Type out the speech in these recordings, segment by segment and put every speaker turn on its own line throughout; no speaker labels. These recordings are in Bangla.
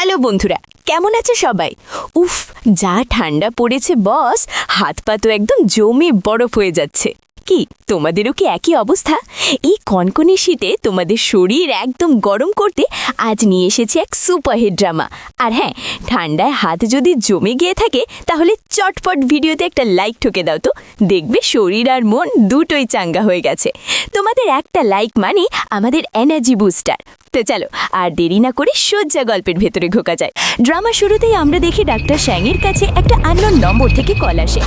হ্যালো বন্ধুরা, কেমন আছে সবাই? উফ, যা ঠান্ডা পড়েছে বস, হাত পা তো একদম জমে বরফ হয়ে যাচ্ছে। কি তোমাদেরও কি একই অবস্থা? এই কনকনে শীতে তোমাদের শরীর একদম গরম করতে আজ নিয়ে এসেছি এক সুপারহিট ড্রামা। আর হ্যাঁ, ঠান্ডায় হাত যদি জমে গিয়ে থাকে তাহলে চটপট ভিডিওতে একটা লাইক ঠুকে দাও তো, দেখবে শরীর আর মন দুটোই চাঙ্গা হয়ে গেছে। তোমাদের একটা লাইক মানে আমাদের এনার্জি বুস্টার। তো চলো আর দেরি না করে সোজা গল্পের ভেতরে ঢোকা যায়। ড্রামা শুরুতেই আমরা দেখি ডাক্তার শ্যাংয়ের কাছে একটা আননোন নম্বর থেকে কল আসে।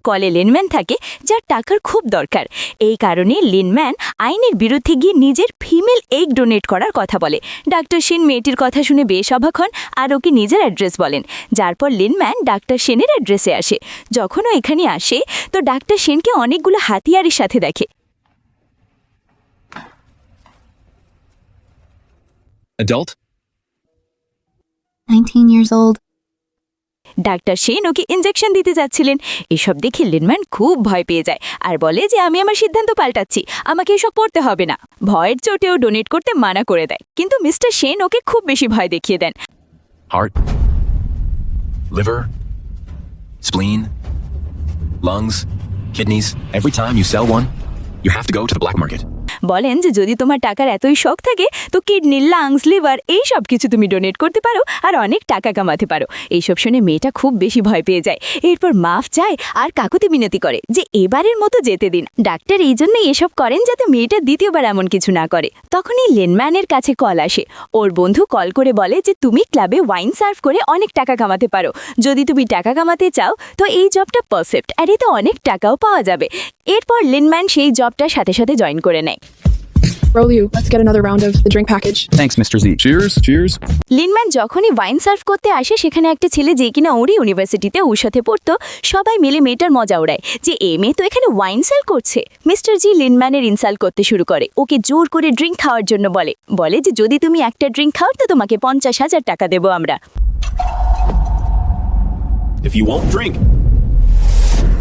কলে লিনম্যান থাকে, যার টাকার খুব দরকার। এই কারণে লিনম্যান আইনের বিরুদ্ধে গিয়ে নিজের ফিমেল এগ ডোনেট করার কথা বলে। ডাক্তার সেন মেয়েটির কথা শুনে বেশ অবাক হন আর ওকে নিজের অ্যাড্রেস বলেন। যার পর লিনম্যান ডাক্তার সেনের অ্যাড্রেসে আসে। যখন ও এখানে আসে তো ডাক্তার সেনকে অনেকগুলো হাতিয়ারের সাথে দেখে।
Adult?
19 years old.
Doctor Sen ওকে ইনজেকশন দিতে যাচ্ছিলেন। এসব দেখে লিনম্যান খুব ভয় পেয়ে যায় আর বলে যে আমি আমার সিদ্ধান্ত পাল্টাচ্ছি, আমাকে এসব করতে হবে না। ভয়ের চোটেও ডোনেট করতে মানা করে দেয়, কিন্তু মিস্টার সেন ওকে খুব বেশি ভয় দেখিয়ে দেন।
Heart? Liver? Spleen? Lungs? Kidneys? Every time you sell one, you have to go to the black market.
বলেন যে যদি তোমার টাকার এতই শখ থাকে তো কিডনি, লাংস, লিভার এই সব কিছু তুমি ডোনেট করতে পারো আর অনেক টাকা কামাতে পারো। এইসব শুনে মেয়েটা খুব বেশি ভয় পেয়ে যায়। এরপর মাফ চায় আর কাকুতি মিনতি করে যে এবারের মতো যেতে দিন। ডাক্তার এই জন্যই এসব করেন যাতে মেয়েটা দ্বিতীয়বার এমন কিছু না করে। তখনই লিনম্যানের কাছে কল আসে। ওর বন্ধু কল করে বলে যে তুমি ক্লাবে ওয়াইন সার্ভ করে অনেক টাকা কামাতে পারো। যদি তুমি টাকা কামাতে চাও তো এই জবটা পারফেক্ট, আর এতে অনেক টাকাও পাওয়া যাবে। এরপর লিনম্যান সেই জবটার সাথে সাথে জয়েন করে নেয়।
Roll you. Let's get another round of the drink package.
Thanks, Mr. Z. Cheers. Cheers.
লিনম্যান যখনই ওয়াইন সার্ভ করতে আসে সেখানে একটা ছেলে যে কিনা ওরই ইউনিভার্সিটিতে ওর সাথে পড়তো, সবাই মিলে মেয়েটার মজা ওড়ায় যে এই মেয়ে তো এখানে ওয়াইন সেল করছে। মিস্টার জি লিনম্যানের ইনসাল্ট করতে শুরু করে, ওকে জোর করে ড্রিঙ্ক খাওয়ার জন্য বলে যে যদি তুমি একটা ড্রিঙ্ক খাও তো তোমাকে 50,000 টাকা দেবো আমরা।
If you won't drink,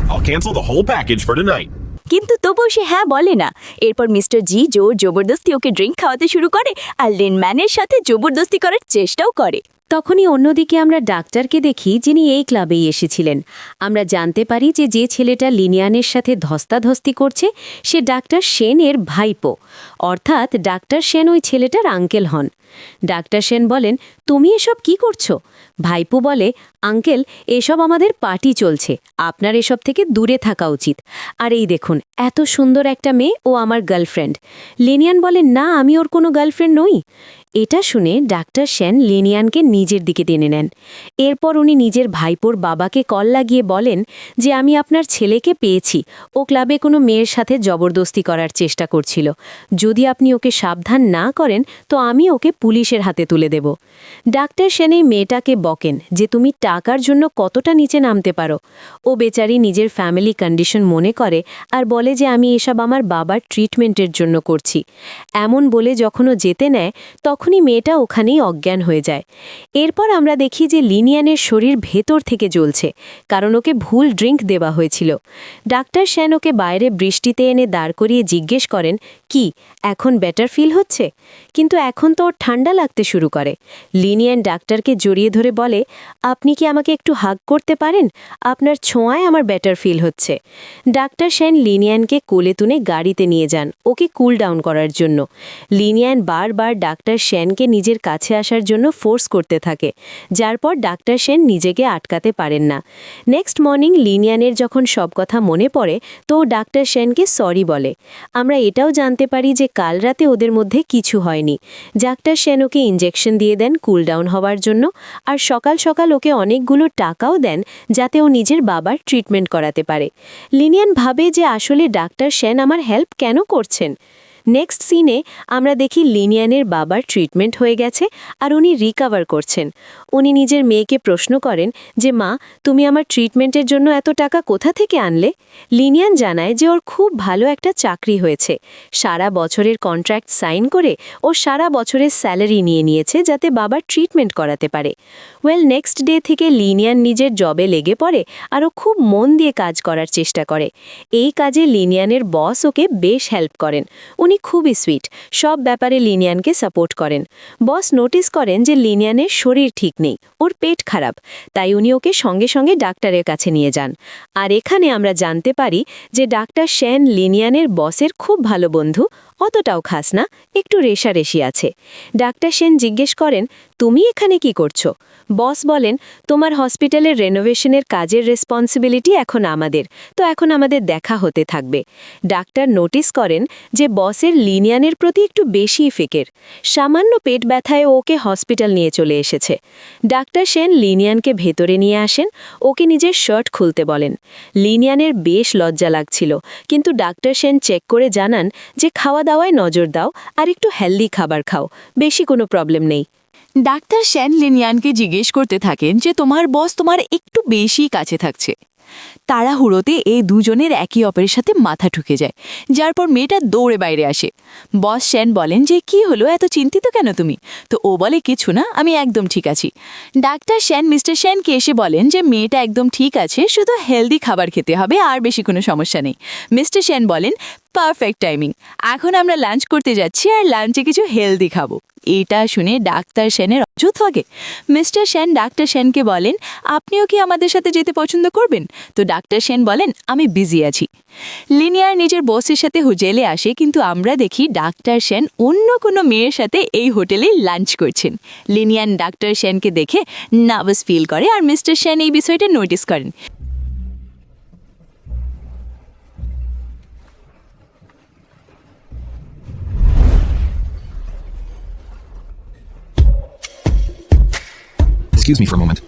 I'll cancel the whole package for tonight.
কিন্তু তবুও সে হ্যাঁ বলে না। এরপর মিস্টার জি জোর জবরদস্তি ওকে ড্রিঙ্ক খাওয়াতে শুরু করে আর লিনম্যানের সাথে জবরদস্তি করার চেষ্টাও করে।
তখনই অন্যদিকে আমরা ডাক্তারকে দেখি, যিনি এই ক্লাবেই এসেছিলেন। আমরা জানতে পারি যে ছেলেটা লিনিয়ানের সাথে ধস্তাধস্তি করছে সে ডাক্তার সেনের ভাইপো, অর্থাৎ ডাক্তার সেন ওই ছেলেটার আঙ্কেল হন। ডাক্তার সেন বলেন, তুমি এসব কি করছো? ভাইপো বলে, আঙ্কেল, এসব আমাদের পার্টি চলছে, আপনার এসব থেকে দূরে থাকা উচিত। আর এই দেখুন, এত সুন্দর একটা মেয়ে, ও আমার গার্লফ্রেন্ড। লিনিয়ান বলে, না, আমি ওর কোনো গার্লফ্রেন্ড নই। এটা শুনে ডাক্তার সেন লিনিয়ানকে নিজের দিকে টেনে নেন। এরপর উনি নিজের ভাইপোর বাবাকে কল লাগিয়ে বলেন যে আমি আপনার ছেলেকে পেয়েছি, ও ক্লাবে কোনো মেয়ের সাথে জবরদস্তি করার চেষ্টা করছিল। যদি আপনি ওকে সাবধান না করেন তো আমি ওকে পুলিশের হাতে তুলে দেব। ডাক্তার সেন এই মেয়েটাকে বকেন যে তুমি টাকার জন্য কতটা নিচে নামতে পারো। ও বেচারি নিজের ফ্যামিলি কন্ডিশন মনে করে আর বলে যে আমি এসব আমার বাবার ট্রিটমেন্টের জন্য করছি। এমন বলে যখন ও যেতে নেয় তখনই মেয়েটা ওখানেই অজ্ঞান হয়ে যায়। এরপর আমরা দেখি যে লিনিয়ানের শরীর ভেতর থেকে জ্বলছে, কারণ ওকে ভুল ড্রিঙ্ক দেওয়া হয়েছিল। ডাক্তার সেন ওকে বাইরে বৃষ্টিতে এনে দাঁড় করিয়ে জিজ্ঞেস করেন, কি এখন বেটার ফিল হচ্ছে? কিন্তু এখন তো ওর ঠান্ডা লাগতে শুরু করে। লিনিয়ান ডাক্তারকে জড়িয়ে ধরে বলে, আপনি কি আমাকে একটু হাগ করতে পারেন? আপনার ছোঁয়ায় আমার বেটার ফিল হচ্ছে। ডাক্তার সেন লিনিয়ানকে কোলে তুলে গাড়িতে নিয়ে যান ওকে কুল ডাউন করার জন্য। লিনিয়ান বারবার ডাক্তার সেনকে নিজের কাছে আসার জন্য ফোর্স করতে থাকে, যার পর ডাক্তার সেন নিজেকে আটকাতে পারেন না। নেক্সট মর্নিং লিনিয়ানের যখন সব কথা মনে পড়ে তো ডাক্তার সেনকে সরি বলে। আমরা এটাও জানতে পারি যে কাল রাতে ওদের মধ্যে কিছু হয়নি। ডাক্তার সেন ওকে ইনজেকশন দিয়ে দেন কুল ডাউন হওয়ার জন্য, আর সকাল সকাল ওকে অনেকগুলো টাকাও দেন যাতে ও নিজের বাবার ট্রিটমেন্ট করাতে পারে। লিনিয়ান ভাবে যে আসলে ডাক্তার সেন আমার হেল্প কেন করছেন। নেক্সট সিনে আমরা দেখি লিনিয়ানের বাবার ট্রিটমেন্ট হয়ে গেছে আর উনি রিকভার করছেন। উনি নিজের মেয়েকে প্রশ্ন করেন যে মা, তুমি আমার ট্রিটমেন্টের জন্য এত টাকা কোথা থেকে আনলে? লিনিয়ান জানায় যে ওর খুব ভালো একটা চাকরি হয়েছে, সারা বছরের কন্ট্রাক্ট সাইন করে ও সারা বছরের স্যালারি নিয়েছে যাতে বাবার ট্রিটমেন্ট করাতে পারে। নেক্সট ডে থেকে লিনিয়ান নিজের জবে লেগে পড়ে আর ও খুব মন দিয়ে কাজ করার চেষ্টা করে। এই কাজে লিনিয়ানের বস ওকে বেশ হেল্প করেন। উনি উনি খুবই সুইট, সব ব্যাপারে লিনিয়ানকে সাপোর্ট করেন। বস নোটিস করেন যে লিনিয়ানের শরীর ঠিক নেই, ওর পেট খারাপ, তাই উনি ওকে সঙ্গে সঙ্গে ডাক্তারের কাছে নিয়ে যান। আর এখানে আমরা জানতে পারি যে ডাক্তার শেন লিনিয়ানের বসের খুব ভালো বন্ধু, অতটাও খাস না, একটু রেশারেশি আছে। ডাক্তার সেন জিজ্ঞেস করেন, তুমি এখানে কি করছো? বস বলেন, তোমার হসপিটালের রেনোভেশনের কাজের রেসপন্সিবিলিটি এখন আমাদের, তো এখন আমাদের দেখা হতে থাকবে। ডাক্তার নোটিস করেন যে বসের লিনিয়ানের প্রতি একটু বেশিই ফিকের। সামান্য পেট ব্যথায় ওকে হসপিটাল নিয়ে চলে এসেছে। ডাক্তার সেন লিনিয়ানকে ভেতরে নিয়ে আসেন, ওকে নিজের শার্ট খুলতে বলেন। লিনিয়ানের বেশ লজ্জা লাগছিল, কিন্তু ডাক্তার সেন চেক করে জানান যে খাওয়া দাওয়ায় নজর দাও আর একটু হেলদি খাবার খাও, বেশি কোনো প্রবলেম নেই।
ডাক্তার শেন লিনিয়ানকে জিজ্ঞেস করতে থাকেন যে তোমার বস তোমার একটু বেশি কাছে থাকছে। তাড়াহুড়োতে এই দুজনের একে অপরের সাথে মাথা ঠুকে যায়, যার পর মেয়েটা দৌড়ে বাইরে আসে। বস শেন বলেন যে কি হলো, এত চিন্তিত কেন তুমি? তো ও বলে, কিছু না, আমি একদম ঠিক আছি। ডাক্তার শেন মিস্টার শেনকে এসে বলেন যে মেয়েটা একদম ঠিক আছে, শুধু হেলদি খাবার খেতে হবে, আর বেশি কোনো সমস্যা নেই। মিস্টার শেন বলেন, পারফেক্ট টাইমিং, এখন আমরা লাঞ্চ করতে যাচ্ছি আর লাঞ্চে কিছু হেলদি খাবো। এটা শুনে ডাক্তার সেনের অযুত লাগে। মিস্টার সেন ডাক্তার সেনকে বলেন, আপনিও কি আমাদের সাথে যেতে পছন্দ করবেন? তো ডাক্তার সেন বলেন, আমি বিজি আছি। লিনিয়ার নিজের বসের সাথে হোটেলে আসে, কিন্তু আমরা দেখি ডাক্তার সেন অন্য কোনো মেয়ের সাথে এই হোটেলে লাঞ্চ করছেন। লিনিয়ান ডাক্তার সেনকে দেখে নার্ভাস ফিল করে, আর মিস্টার সেন এই বিষয়টা নোটিস করেন।
Excuse me for a moment.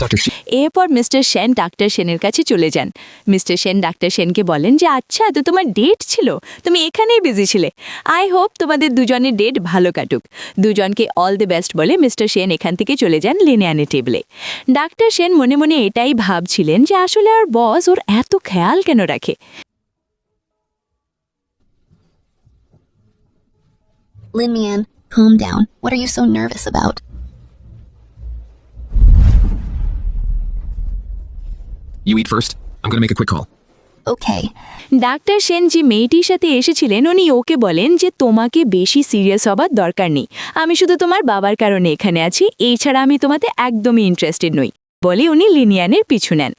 Dr. Shi.
এরপর মিস্টার সেন ডাক্তার সেনের কাছে চলে যান। মিস্টার সেন ডাক্তার সেনকে বলেন যে আচ্ছা, তো তোমার ডেট ছিল, তুমি এখানেই বিজি ছিলে। আই হোপ তোমাদের দুজনের ডেট ভালো কাটুক। দুজনকে অল দ্য বেস্ট বলে মিস্টার সেন এখান থেকে চলে যান লিনিয়ানের টেবিলে। ডাক্তার সেন মনে মনে এটাই ভাবছিলেন যে আসলে আর বস ওর এত খেয়াল কেন রাখে।
Linian, calm down. What are you so nervous about?
You eat first. I'm gonna make a quick call.
Okay.
Doctor Sen যে মেয়েটির সাথে এসেছিলেন, উনি ওকে বলেন যে তোমাকে বেশি সিরিয়াস হবার দরকার নেই, আমি শুধু তোমার বাবার কারণে এখানে আছি, এছাড়া আমি তোমাতে একদমই ইন্টারেস্টেড নই বলে উনি লিনিয়ানের পিছু নেন।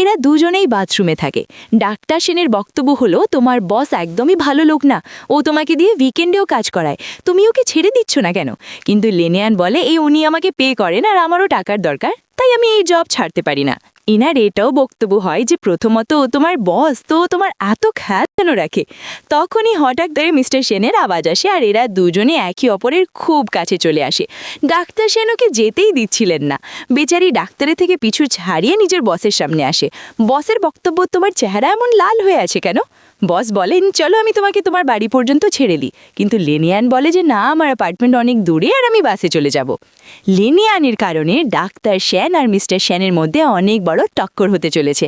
এরা দুজনেই বাথরুমে থাকে। ডাক্তার সেনের বক্তব্য হলো, তোমার বস একদমই ভালো লোক না, ও তোমাকে দিয়ে উইকেন্ডেও কাজ করায়, তুমি ওকে ছেড়ে দিচ্ছ না কেন? কিন্তু লিনিয়ান বলে, উনি আমাকে পে করেন আর আমারও টাকার দরকার, তাই আমি এই জব ছাড়তে পারি না। ইনার এটাও বক্তব্য হয় যে প্রথমত ও তোমার বস, তো তোমার এত খেয়াল কেন রাখে? তখনই হঠাৎ করে মিস্টার সেনের আওয়াজ আসে, আর এরা দুজনে একে অপরের খুব কাছে চলে আসে। ডাক্তার সেন ওকে যেতেই দিচ্ছিলেন না। বেচারি ডাক্তারের থেকে পিছু ছাড়িয়ে নিজের বসের সামনে আসে। বসের বক্তব্য, তোমার চেহারা এমন লাল হয়ে আছে কেন? বস বলেন, চলো আমি তোমাকে তোমার বাড়ি পর্যন্ত ছেড়ে দিই। কিন্তু লিনিয়ান বলে যে না, আমার অ্যাপার্টমেন্ট অনেক দূরে আর আমি বাসে চলে যাব। লিনিয়ানের কারণে ডাক্তার সেন আর মিস্টার সেনের মধ্যে অনেক বড় টক্কর হতে চলেছে।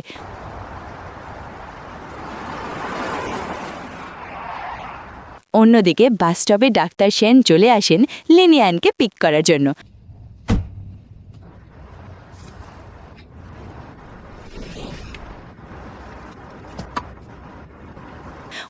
অন্যদিকে বাস স্টপে ডাক্তার সেন চলে আসেন লিনিয়ানকে পিক করার জন্য।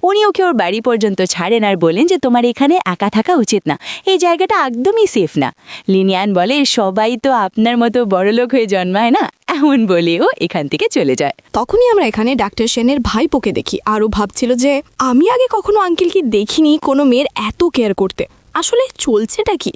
উনি ওকে ওর বাড়ি পর্যন্ত ছাড়েন আর বলেন যে তোমার এখানে একা থাকা উচিত না, এই জায়গাটা একদমই সেফ না। লিনিয়ান বলে, সবাই তো আপনার মতো বড়লোক হয়ে জন্মায় না, এমন বলেও এখান থেকে চলে যায়।
তখনই আমরা এখানে ডাক্তার সেনের ভাইপোকে দেখি, আরও ভাবছিল যে আমি আগে কখনো আঙ্কেলকে দেখিনি কোনো মেয়ের এত কেয়ার করতে। আসলে চলছেটা কি?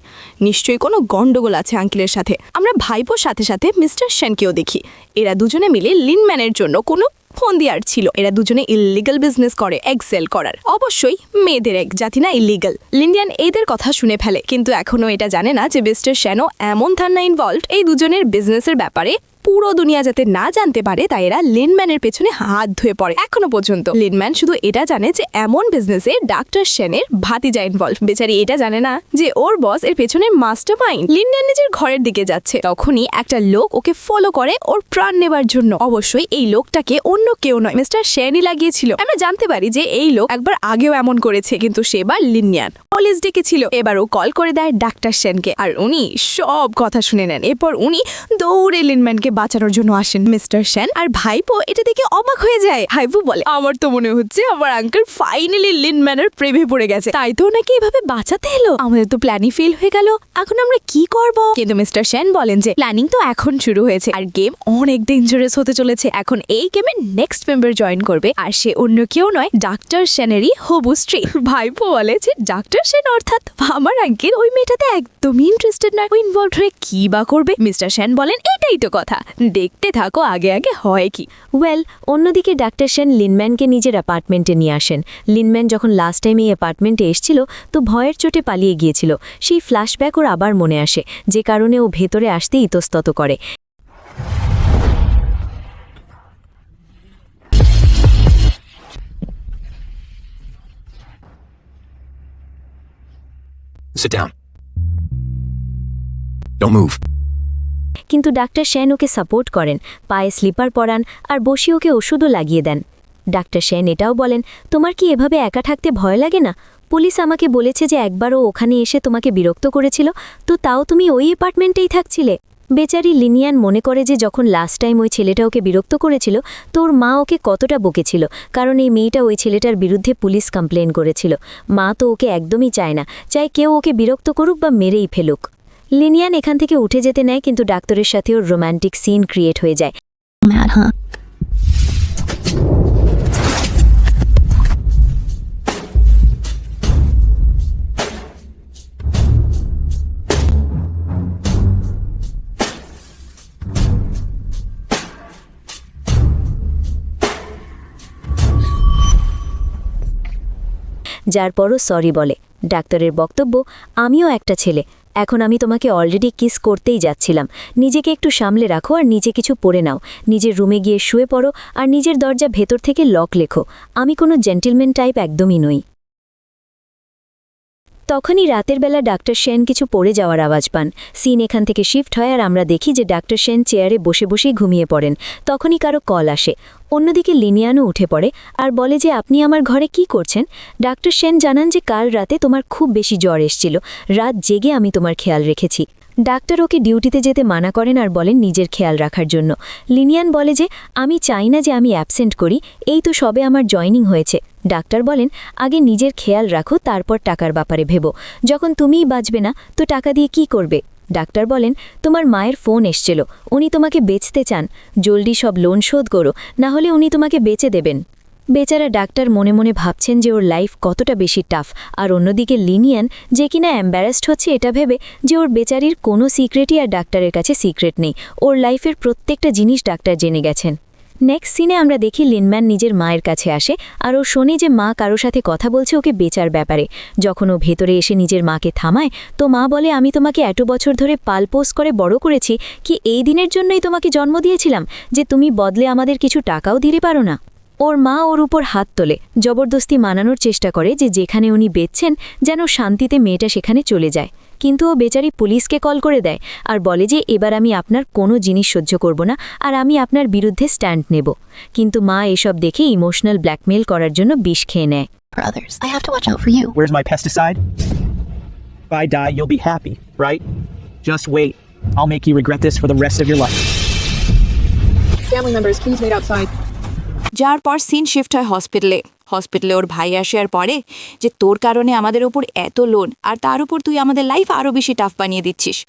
নিশ্চয়ই কোনো গন্ডগোল আছে আঙ্কেলের সাথে। আমরা ভাইপোর সাথে সাথে মিস্টার সেনকেও দেখি। এরা দুজনে মিলে লিনম্যানের জন্য কোনো ফোন দেওয়ার ছিল। এরা দুজনে ইললিগাল বিজনেস করে, এক্সেল করার। অবশ্যই মেয়েদের এক জাতি না ইললিগাল। লিন্ডিয়ান এদের কথা শুনে ফেলে, কিন্তু এখনও এটা জানে না যে মিস্টার সেনও এমন ধারণা ইনভলভড এই দুজনের বিজনেসের ব্যাপারে পুরো দুনিয়া যাতে না জানতে পারে, তাই এরা লিনম্যানের পেছনে হাত ধুয়ে পড়ে। এখনো পর্যন্ত লিনম্যান শুধু এটা জানে যে এমন বিজনেসে ডাক্তার সেনের ভাতিজা ইনভলভ। বেচারি এটা জানে না যে ওর বস এর পেছনের মাস্টার মাইন্ড। লিনম্যান নিজের ঘরের দিকে যাচ্ছে, তখনই একটা লোক ওকে ফলো করে ওর প্রাণ নেবার জন্য। অবশ্যই এই লোকটাকে অন্য কেউ নয়, মিস্টার সেনই লাগিয়েছিল। আমরা জানতে পারি যে এই লোক একবার আগেও এমন করেছে, কিন্তু সেবার লিনম্যান পুলিশ ডেকেছিল। এবার ও কল করে দেয় ডাক্তার সেনকে, আর উনি সব কথা শুনে নেন। এরপর উনি দৌড়ে লিনম্যানকে বাঁচানোর জন্য আসেন মিস্টার সেন। আর ভাইপো এটা দেখে অবাক হয়ে যায়। ভাইপো বলে, আমার তো মনে হচ্ছে আমার আঙ্কেল ফাইনালি লিনম্যানের প্রেমে পড়ে গেছে, তাই তো ওনাকে এভাবে বাঁচাতে এলো। আমাদের তো প্ল্যানই ফেল হয়ে গেল, এখন আমরা কি করব? কিন্তু মিস্টার সেন বলেন যে প্ল্যানিং তো এখন শুরু হয়েছে আর গেম অনেক ডেঞ্জারাস হতে চলেছে। এখন এই গেমে নেক্সট মেম্বার জয়েন করবে আর সে অন্য কেউ নয়, ডাক্তার সেনেরই হবু স্ত্রী। ভাইপো বলে যে ডাক্তার সেন অর্থাৎ আমার আঙ্কেল ওই মেয়েটাতে একদমই ইন্টারেস্টেড নয়, ওই ইনভলভ হয়ে কি বা করবে। মিস্টার সেন বলেন এটাই তো কথা, দেখতে থাকো আগে আগে হয় কি।
ওয়েল, অন্যদিকে ডাক্তার সেন লিনম্যানকে নিজের অ্যাপার্টমেন্টে নিয়ে আসেন। লিনম্যান যখন লাস্ট টাইম এই অ্যাপার্টমেন্টে এসেছিল তো ভয়ের চোটে পালিয়ে গিয়েছিল। সেই ফ্ল্যাশব্যাক ওর আবার মনে আসে, যে কারণে ও ভেতরে আসতে ইতস্তত করে।
Sit down. Don't move.
কিন্তু ডাক্তার সেন ওকে সাপোর্ট করেন, পায়ে স্লিপার পরান আর বসিয়ে ওকে ওষুধও লাগিয়ে দেন। ডাক্তার সেন এটাও বলেন, তোমার কি এভাবে একা থাকতে ভয় লাগে না? পুলিশ আমাকে বলেছে যে একবারও ওখানে এসে তোমাকে বিরক্ত করেছিল, তো তাও তুমি ওই অ্যাপার্টমেন্টেই থাকছিলে। বেচারি লিনিয়ান মনে করে যে যখন লাস্ট টাইম ওই ছেলেটা ওকে বিরক্ত করেছিল তো ওর মা ওকে কতটা বকেছিল, কারণ এই মেয়েটা ওই ছেলেটার বিরুদ্ধে পুলিশ কমপ্লেন করেছিল। মা তো ওকে একদমই চায় না, চায় কেউ ওকে বিরক্ত করুক বা মেরেই ফেলুক। লিনিয়ান এখান থেকে উঠে যেতে নেয়, কিন্তু ডাক্তারের সাথে ওর রোম্যান্টিক সিন ক্রিয়েট হয়ে যায়।
Mad, huh?
যার পরও সরি বলে। ডাক্তারের বক্তব্য, আমিও একটা ছেলে, এখন আমি তোমাকে অলরেডি কিস করতেই যাচ্ছিলাম, নিজেকে একটু সামলে রাখো আর নিচে কিছু পড়ে নাও, নিজের রুমে গিয়ে শুয়ে পড়ো আর নিজের দরজা ভেতর থেকে লক লেখো, আমি কোনো জেন্টলম্যান টাইপ একদমই নই। তখনই রাতের বেলা ডাক্তার সেন কিছু পড়ে যাওয়ার আওয়াজ পান। সিন এখান থেকে শিফট হয় আর আমরা দেখি যে ডাক্তার সেন চেয়ারে বসে বসেই ঘুমিয়ে পড়েন। তখনই কারো কল আসে। অন্যদিকে লিনিয়ানও উঠে পড়ে আর বলে যে আপনি আমার ঘরে কি করছেন? ডাক্তার সেন জানান যে কাল রাতে তোমার খুব বেশি জ্বর এসেছিল, রাত জেগে আমি তোমার খেয়াল রেখেছি। ডাক্তার ওকে ডিউটিতে যেতে মানা করেন আর বলেন নিজের খেয়াল রাখার জন্য। লিনিয়ান বলে যে আমি চাই না যে আমি অ্যাবসেন্ট করি, এই তো সবে আমার জয়নিং হয়েছে। ডাক্তার বলেন আগে নিজের খেয়াল রাখো, তারপর টাকার ব্যাপারে ভেবো, যখন তুমিই বাঁচবে না তো টাকা দিয়ে কি করবে? ডাক্তার বলেন তোমার মায়ের ফোন এসছিল, উনি তোমাকে বেচতে চান, জলদি সব লোন শোধ করো, না হলে উনি তোমাকে বেচে দেবেন। বেচারা ডাক্তার মনে মনে ভাবছেন যে ওর লাইফ কতটা বেশি টাফ, আর অন্যদিকে লিনিয়ান যে কিনা এম্বারাসড হচ্ছে এটা ভেবে যে ওর বেচারির কোনো সিক্রেটই আর ডাক্তারের কাছে সিক্রেট নেই, ওর লাইফের প্রত্যেকটা জিনিস ডাক্তার জেনে গেছেন। নেক্সট সিনে আমরা দেখি লিনম্যান নিজের মায়ের কাছে আসে আর ও শোনে যে মা কারো সাথে কথা বলছে ওকে বেচার ব্যাপারে। যখন ও ভেতরে এসে নিজের মাকে থামায় তো মা বলে আমি তোমাকে এত বছর ধরে পালপোস করে বড় করেছি, কি এই দিনের জন্যই তোমাকে জন্ম দিয়েছিলাম যে তুমি বদলে আমাদের কিছু টাকাও দিতে পারো না? ওর মা ওর উপর হাত তোলে, জবরদস্তি মানানোর চেষ্টা করে যে যেখানে উনি বেচছেন যেন শান্তিতে মেয়েটা সেখানে চলে যায়। কিন্তু ও বেচারি পুলিশকে কল করে দেয় আর বলে যে এবার আমি আপনার কোনো জিনিস সহ্য করব না আর আমি আপনার বিরুদ্ধে স্ট্যান্ড নেব। কিন্তু মা এসব দেখে ইমোশনাল ব্ল্যাকমেল করার জন্য বিষ খেয়ে নেয়।
For others, I have to watch out for you.
Where's my pesticide? If I die, you'll be happy, right? Just wait. I'll make you regret this for the rest of your life.
Family members, please wait outside.
যার পর সিন শিফট হয় হসপিটালে ওর ভাই আসে আর পরে যে তোর কারণে আমাদের ওপর এত লোন আর তার উপর তুই আমাদের লাইফ আরও বেশি টাফ বানিয়ে দিচ্ছিস।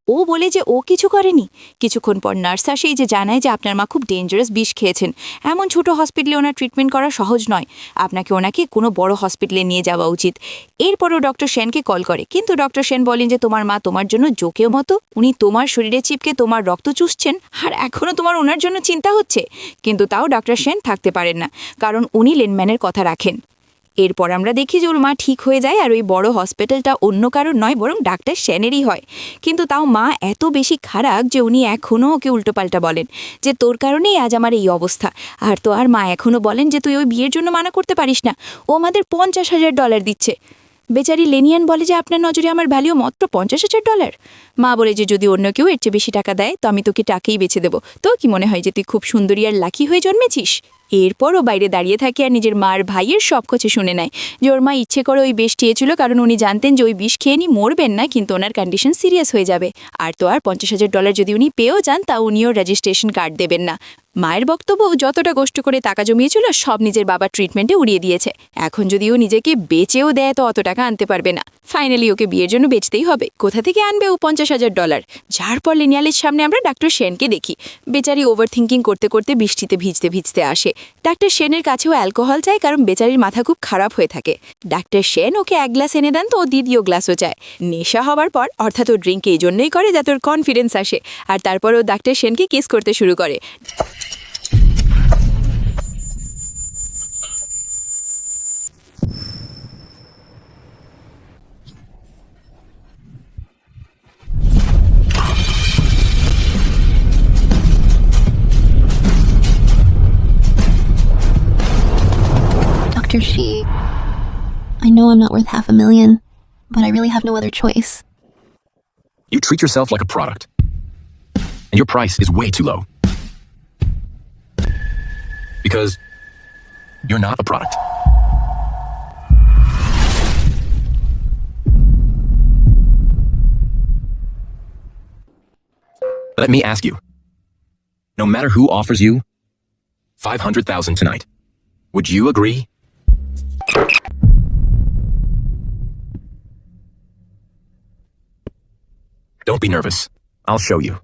ও বলে যে ও কিছু করেনি। কিছুক্ষণ পর নার্স আসেই যে জানায় যে আপনার মা খুব ডেঞ্জারাস বিষ খেয়েছেন, এমন ছোট হসপিটালে ওনার ট্রিটমেন্ট করা সহজ নয়, ওনাকে কোনো বড় হসপিটালে নিয়ে যাওয়া উচিত। এরপরও ডক্টর সেনকে কল করে, কিন্তু ডক্টর সেন বলেন যে তোমার মা তোমার জন্য জোকেও মতো, উনি তোমার শরীরে চিপকে তোমার রক্ত চুষছেন আর এখনও তোমার ওনার জন্য চিন্তা হচ্ছে। কিন্তু তাও ডক্টর সেন থাকতে পারেন না, কারণ উনি লিনম্যানের কথা রাখেন। এরপর আমরা দেখি যে ওর মা ঠিক হয়ে যায় আর ওই বড় হসপিটালটা অন্য কারোর নয় বরং ডাক্তার সেনেরই হয়। কিন্তু তাও মা এত বেশি খারাপ যে উনি এখনও ওকে উল্টোপাল্টা বলেন যে তোর কারণেই আজ আমার এই অবস্থা। আর তো আর মা এখনও বলেন যে তুই ওই বিয়ের জন্য মানা করতে পারিস না, ও আমাদের $50,000 দিচ্ছে। বেচারি লেনিয়ান বলে যে আপনার নজরে আমার ভ্যালিউ মাত্র $50,000। মা বলে যে যদি অন্য কেউ এর চেয়ে বেশি টাকা দেয় তো আমি তোকে টাকেই বেছে দেবো। তো কি মনে হয় যে তুই খুব সুন্দরী আর লাকি হয়ে জন্মেছিস?
এরপর ও বাইরে দাঁড়িয়ে থাকে আর নিজের মার ভাইয়ের সব কিছু শুনে নেয় যে ওর মা ইচ্ছে করে ওই বিষ চেয়েছিল, কারণ উনি জানতেন যে ওই বিষ খেয়ে মরবেন না, কিন্তু ওনার কন্ডিশন সিরিয়াস হয়ে যাবে। আর তো আর $50,000 যদি উনি পেয়েও যান তা উনিও রেজিস্ট্রেশন কার্ড দেবেন না। মায়ের বক্তব্য, যতটা কষ্ট করে টাকা জমিয়েছিল সব নিজের বাবার ট্রিটমেন্টে উড়িয়ে দিয়েছে। এখন যদি ও নিজেকে বেচেও দেয় তো অত টাকা আনতে পারবে না। ফাইনালি ওকে বিয়ের জন্য বেচতেই হবে। কোথা থেকে আনবে ও $50,000? যার পর লিনিয়ালের সামনে আমরা ডাক্তার সেনকে দেখি। বেচারি ওভার থিঙ্কিং করতে করতে বৃষ্টিতে ভিজতে ভিজতে আসে। ডাক্তার সেনের কাছেও অ্যালকোহল চায়, কারণ বেচারির মাথা খুব খারাপ হয়ে থাকে। ডাক্তার সেন ওকে 1 গ্লাস এনে দেন, তো ও দ্বিতীয় গ্লাসও চায়। নেশা হওয়ার পর, অর্থাৎ ও ড্রিঙ্ক এই জন্যই করে যাতে ওর কনফিডেন্স আসে। আর তারপর ও ডাক্তার সেনকে কিস করতে শুরু করে।
Dr. Shi, I know I'm not worth $500,000, but I really have no other choice.
You treat yourself like a product, and your price is way too low. Because you're not a product. Let me ask you, no matter who offers you $500,000 tonight, would you agree? Don't be nervous. I'll show you.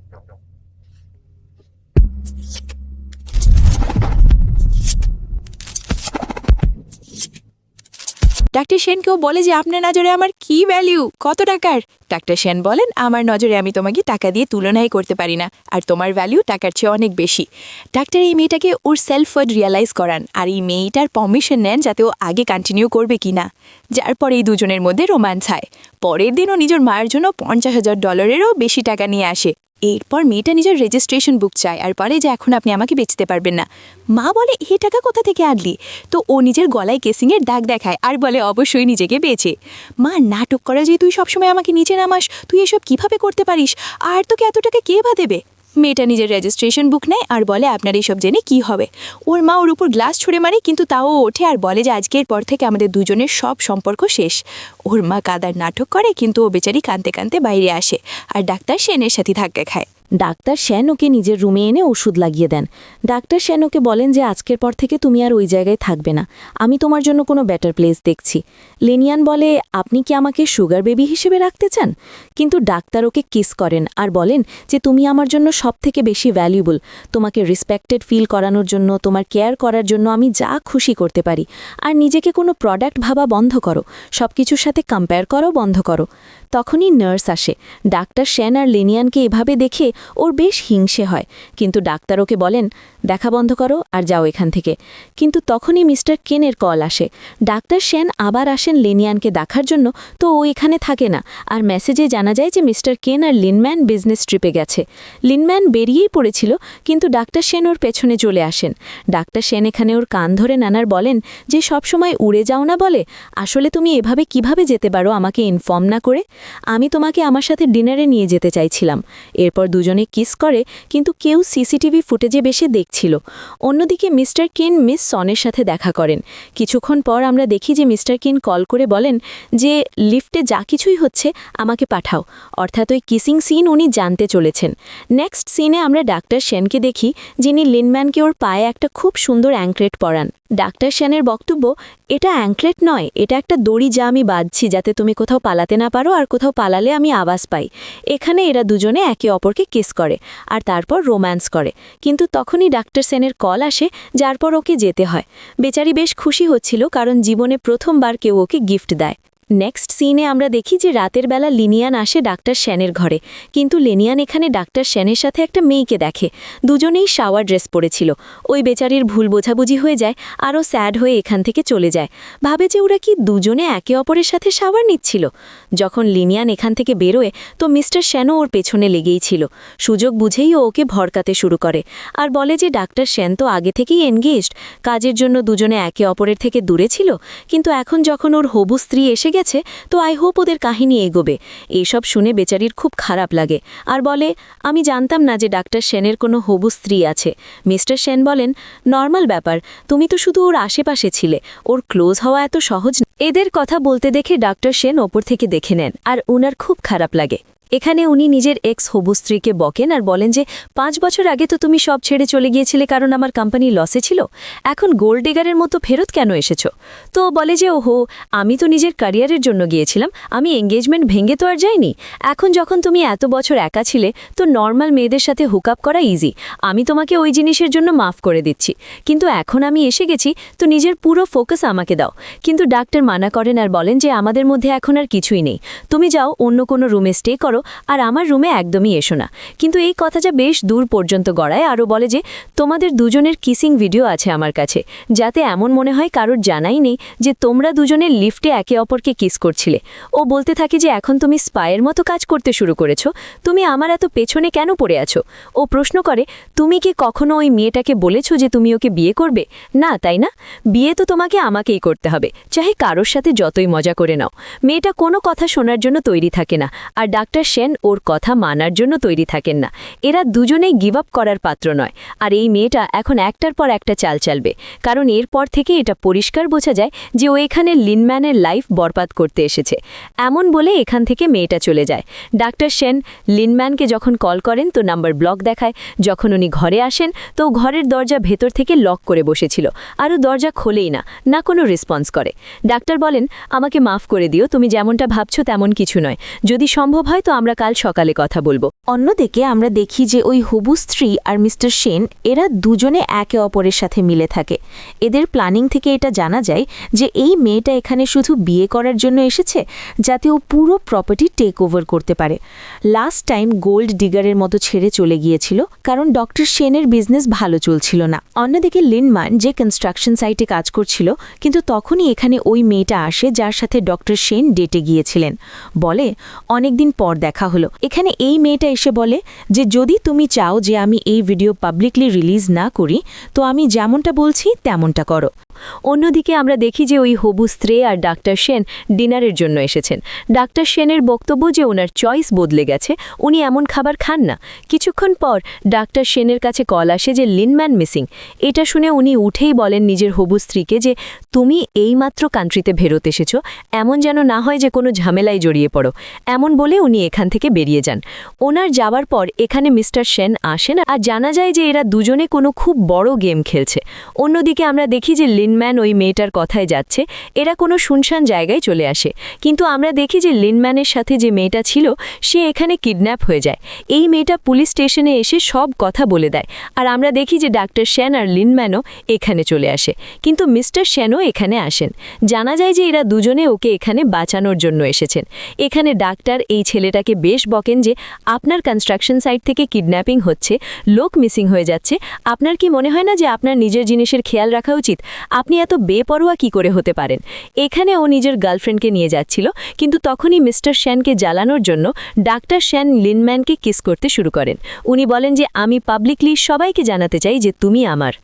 Doctor সেনকেও বলে যে আপনার নজরে আমার কি ভ্যালিউ, কত টাকার? ডাক্তার সেন বলেন, আমার নজরে আমি তোমাকে টাকা দিয়ে তুলনাই করতে পারি না, আর তোমার ভ্যালিউ টাকার চেয়ে অনেক বেশি। ডাক্তার এই মেয়েটাকে ওর সেলফ ওয়ার্থ রিয়ালাইজ করান, আর এই মেয়েটার পারমিশন নেন যাতে ও আগে কন্টিনিউ করবে কিনা। যার পরে এই দুজনের মধ্যে রোম্যান্স হয়। পরের দিনও নিজের মায়ের জন্য $50,000-এরও বেশি টাকা নিয়ে আসে। এরপর মেয়েটা নিজের রেজিস্ট্রেশন বুক চায় আর বলে যে এখন আপনি আমাকে বেচতে পারবেন না। মা বলে, এ টাকা কোথা থেকে আনলি? তো ও নিজের গলায় কেসিংয়ের দাগ দেখায় আর বলে অবশ্যই নিজেকে বেচে। মা নাটক করে যে তুই সবসময় আমাকে নিচে নামাস, তুই এসব কিভাবে করতে পারিস, আর তোকে এত টাকা কে বা দেবে? মেয়েটা নিজের রেজিস্ট্রেশন বুক নেয় আর বলে আপনার এইসব জেনে কি হবে। ওর মা ওর উপর গ্লাস ছুঁড়ে মারে, কিন্তু তাও ওঠে আর বলে যে আজকের পর থেকে আমাদের দুজনের সব সম্পর্ক শেষ। ওর মা কাদার নাটক করে, কিন্তু ও বেচারি কাঁদতে কাঁদতে বাইরে আসে আর ডাক্তার সেনের সাথে ধাক্কা খায়।
ডাক্তার সেন ওকে নিজের রুমে এনে ওষুধ লাগিয়ে দেন। ডাক্তার সেন ওকে বলেন যে আজকের পর থেকে তুমি আর ওই জায়গায় থাকবে না, আমি তোমার জন্য কোনো বেটার প্লেস দেখছি। লিনিয়ান বলে, আপনি কি আমাকে সুগার বেবি হিসেবে রাখতে চান? কিন্তু ডাক্তার ওকে কিস করেন আর বলেন যে তুমি আমার জন্য সবথেকে বেশি ভ্যালুয়েবল, তোমাকে রেসপেক্টেড ফিল করানোর জন্য, তোমার কেয়ার করার জন্য আমি যা খুশি করতে পারি। আর নিজেকে কোনো প্রোডাক্ট ভাবা বন্ধ করো, সব কিছুর সাথে কম্পেয়ার করো বন্ধ করো। তখনই নার্স আসে। ডাক্তার সেন আর লিনিয়ানকে এভাবে দেখে ওর বেশ হিংসে হয়, কিন্তু ডাক্তার ওকে বলেন দেখা বন্ধ করো আর যাও এখান থেকে। কিন্তু তখনই মিস্টার কেনের কল আসে। ডাক্তার সেন আবার আসেন লিনিয়ানকে দেখার জন্য, তো ও এখানে থাকে না। আর মেসেজে জানা যায় যে মিস্টার কেন আর লিনম্যান বিজনেস ট্রিপে গেছে। লিনম্যান বেরিয়েই পড়েছিল, কিন্তু ডাক্তার সেন ওর পেছনে চলে আসেন। ডাক্তার সেন এখানে ওর কান ধরে নানার বলেন যে সবসময় উড়ে যাও না বলে, আসলে তুমি এভাবে কিভাবে যেতে পারো আমাকে ইনফর্ম না করে? আমি তোমাকে আমার সাথে ডিনারে নিয়ে যেতে চাইছিলাম। এরপর দুজনে কিস করে, কিন্তু কেউ সিসিটিভি ফুটেজে বেশে দেখছিল। অন্যদিকে মিস্টার কেন মিস সনের সাথে দেখা করেন। কিছুক্ষণ পর আমরা দেখি যে মিস্টার কেন কল করে বলেন যে লিফটে যা কিছুই হচ্ছে আমাকে পাঠাও, অর্থাৎ ওই কিসিং সিন উনি জানতে চলেছেন। নেক্সট সিনে আমরা ডাক্তার সেনকে দেখি, যিনি লিনম্যানকে ওর পায়ে একটা খুব সুন্দর অ্যাঙ্কলেট পরান। ডাক্তার সেনের বক্তব্য, এটা অ্যাঙ্কলেট নয়, এটা একটা দড়ি যা আমি বাঁধছি যাতে তুমি কোথাও পালাতে না পারো, আর কোথাও পালালে আমি আওয়াজ পাই। এখানে এরা দুজনে একে অপরকে কিস করে আর তারপর রোম্যান্স করে। কিন্তু তখনই ডাক্তার সেনের কল আসে, যার পর ওকে যেতে হয়। বেচারি বেশ খুশি হচ্ছিল, কারণ জীবনে প্রথমবার কেউ ওকে গিফট দেয়। নেক্সট সিনে আমরা দেখি যে রাতের বেলা লিনিয়ান আসে ডাক্তার সেনের ঘরে, কিন্তু লিনিয়ান এখানে ডাক্তার সেনের সাথে একটা মেয়েকে দেখে। দুজনেই শাওয়ার ড্রেস পরেছিল। ওই বেচারির ভুল বোঝাবুঝি হয়ে যায়, আরও স্যাড হয়ে এখান থেকে চলে যায়। ভাবে যে ওরা কি দুজনে একে অপরের সাথে শাওয়ার নিচ্ছিল। যখন লিনিয়ান এখান থেকে বেরোয়, তো মিস্টার সেনও ওর পেছনে লেগেই ছিল। সুযোগ বুঝেই ও ওকে ভড়কাতে শুরু করে আর বলে যে ডাক্তার সেন তো আগে থেকেই এনগেজড, কাজের জন্য দুজনে একে অপরের থেকে দূরে ছিল, কিন্তু এখন যখন ওর হবু স্ত্রী এসে গেছে, তো আই হোপ ওদের কাহিনী এগোবে। এইসব শুনে বেচারির খুব খারাপ লাগে আর বলে, আমি জানতাম না যে ডাক্তার সেনের কোনো হবু স্ত্রী আছে। মিস্টার সেন বলেন, নর্মাল ব্যাপার, তুমি তো শুধু ওর আশেপাশে ছিলে, ওর ক্লোজ হওয়া এত সহজ না। এদের কথা বলতে দেখে ডাক্তার সেন ওপর থেকে দেখে নেন আর ওনার খুব খারাপ লাগে। এখানে উনি নিজের এক্স হবু স্ত্রীকে বকেন আর বলেন যে 5 বছর আগে তো তুমি সব ছেড়ে চলে গিয়েছিলে কারণ আমার কোম্পানি লসে ছিল, এখন গোল্ড ডিগারের মতো ফেরত কেন এসেছো? তো বলে যে ওহো, আমি তো নিজের ক্যারিয়ারের জন্য গিয়েছিলাম, আমি এঙ্গেজমেন্ট ভেঙে তো আর যাইনি। এখন যখন তুমি এত বছর একা ছিলে তো নর্মাল মেয়েদের সাথে হুক আপ করা ইজি, আমি তোমাকে ওই জিনিসের জন্য মাফ করে দিচ্ছি, কিন্তু এখন আমি এসে গেছি তো নিজের পুরো ফোকাস আমাকে দাও। কিন্তু ডাক্তার মানা করেন আর বলেন যে আমাদের মধ্যে এখন আর কিছুই নেই, তুমি যাও অন্য কোনো রুমে স্টে করো আর আমার রুমে একদমই এসো না। কিন্তু এই কথাটা বেশ দূর পর্যন্ত গড়ায়, আরও বলে যে তোমাদের দুজনের কিসিং ভিডিও আছে আমার কাছে, যাতে এমন মনে হয় কারোর জানাই নেই যে তোমরা দুজনের লিফটে একে অপরকে কিস করছিলে। ও বলতে থাকে যে এখন তুমি স্পাইয়ের মতো কাজ করতে শুরু করেছো, তুমি আমার এত পেছনে কেন পড়ে আছো? ও প্রশ্ন করে, তুমি কি কখনো ওই মেয়েটাকে বলেছো যে তুমি ওকে বিয়ে করবে? না, তাই না? বিয়ে তো তোমাকে আমাকেই করতে হবে, চাহে কারোর সাথে যতই মজা করে নাও। মেয়েটা কোনো কথা শোনার জন্য তৈরি থাকে না, আর ডাক্তার সেন ওর কথা মানার জন্য তৈরি থাকেন না। এরা দুজনেই গিভ আপ করার পাত্র নয়, আর এই মেয়েটা এখন একটার পর একটা চাল চালবে, কারণ এরপর থেকে এটা পরিষ্কার বোঝা যায় যে ও এখানে লিনম্যানের লাইফ বরবাদ করতে এসেছে। এমন বলে এখান থেকে মেয়েটা চলে যায়। ডাক্তার সেন লিনম্যানকে যখন কল করেন তো নাম্বার ব্লক দেখায়, যখন উনি ঘরে আসেন তো ঘরের দরজা ভেতর থেকে লক করে বসেছিল, আরও দরজা খোলেই না, না কোনো রেসপন্স করে। ডাক্তার বলেন, আমাকে মাফ করে দিও, তুমি যেমনটা ভাবছো তেমন কিছু নয়, যদি সম্ভব হয় তো আমরা কাল সকালে কথা বলবো।
অন্যদিকে আমরা দেখি যে ওই হবু স্ত্রী আর মিস্টার সেন এরা দুজনে একে অপরের সাথে মিলে থাকে। এদের প্ল্যানিং থেকে এটা জানা যায় যে এই মেয়েটা এখানে শুধু বিয়ে করার জন্য এসেছে যাতে ও পুরো প্রপার্টি টেক ওভার করতে পারে। লাস্ট টাইম গোল্ড ডিগারের মতো ছেড়ে চলে গিয়েছিল কারণ ডক্টর সেনের বিজনেস ভালো চলছিল না। অন্যদিকে লিনম্যান যে কনস্ট্রাকশন সাইটে কাজ করছিল, কিন্তু তখনই এখানে ওই মেয়েটা আসে যার সাথে ডক্টর সেন ডেটে গিয়েছিলেন। বলে, অনেকদিন পর দেখা হলো। এখানে এই মেয়েটা এসে বলে যে যদি তুমি চাও যে আমি এই ভিডিও পাবলিকলি রিলিজ না করি তো আমি যেমনটা বলছি তেমনটা করো।
অন্যদিকে আমরা দেখি যে ওই হবু স্ত্রী আর ডাক্তার সেন ডিনারের জন্য এসেছেন। ডাক্তার সেনের বক্তব্য যে ওনার চয়েস বদলে গেছে, উনি এমন খাবার খান না। কিছুক্ষণ পর ডাক্তার সেনের কাছে কল আসে যে লিনম্যান মিসিং। এটা শুনে উনি উঠেই বলেন নিজের হবু স্ত্রীকে যে তুমি এইমাত্র কান্ট্রিতে ফেরত এসেছ, এমন যেন না হয় যে কোনো ঝামেলায় জড়িয়ে পড়ো। এমন বলে উনি এখান থেকে বেরিয়ে যান। ওনার যাওয়ার পর এখানে মিস্টার সেন আসেন আর জানা যায় যে এরা দুজনে কোনো খুব বড় গেম খেলছে। অন্যদিকে আমরা দেখি যে লিনম্যান ওই মেয়েটার কথায় যাচ্ছে, এরা কোনো শুনশান জায়গায় চলে আসে। কিন্তু আমরা দেখি যে লিনম্যানের সাথে যে মেয়েটা ছিল সে এখানে কিডন্যাপ হয়ে যায়। এই মেয়েটা পুলিশ স্টেশনে এসে সব কথা বলে দেয়, আর আমরা দেখি যে ডাক্তার সেন আর লিনম্যানও এখানে চলে আসে। কিন্তু মিস্টার সেনও এখানে আসেন। জানা যায় যে এরা দুজনে ওকে এখানে বাঁচানোর জন্য এসেছেন। এখানে ডাক্তার এই ছেলেটাকে বেশ বকেন যে আপনার কনস্ট্রাকশন সাইট থেকে কিডন্যাপিং হচ্ছে, লোক মিসিং হয়ে যাচ্ছে, আপনার কি মনে হয় না যে আপনার নিজের জিনিসের খেয়াল রাখা উচিত? আপনি এত বেপরোয়া কি করে হতে পারেন? এখানে ও নিজের গার্লফ্রেন্ডকে নিয়ে যাচ্ছিল, কিন্তু তখনই মিস্টার সেনকে জ্বালানোর জন্য ডাক্তার সেন লিনম্যানকে কিস করতে শুরু করেন। উনি বলেন যে আমি পাবলিকলি সবাইকে জানাতে চাই যে তুমি আমার।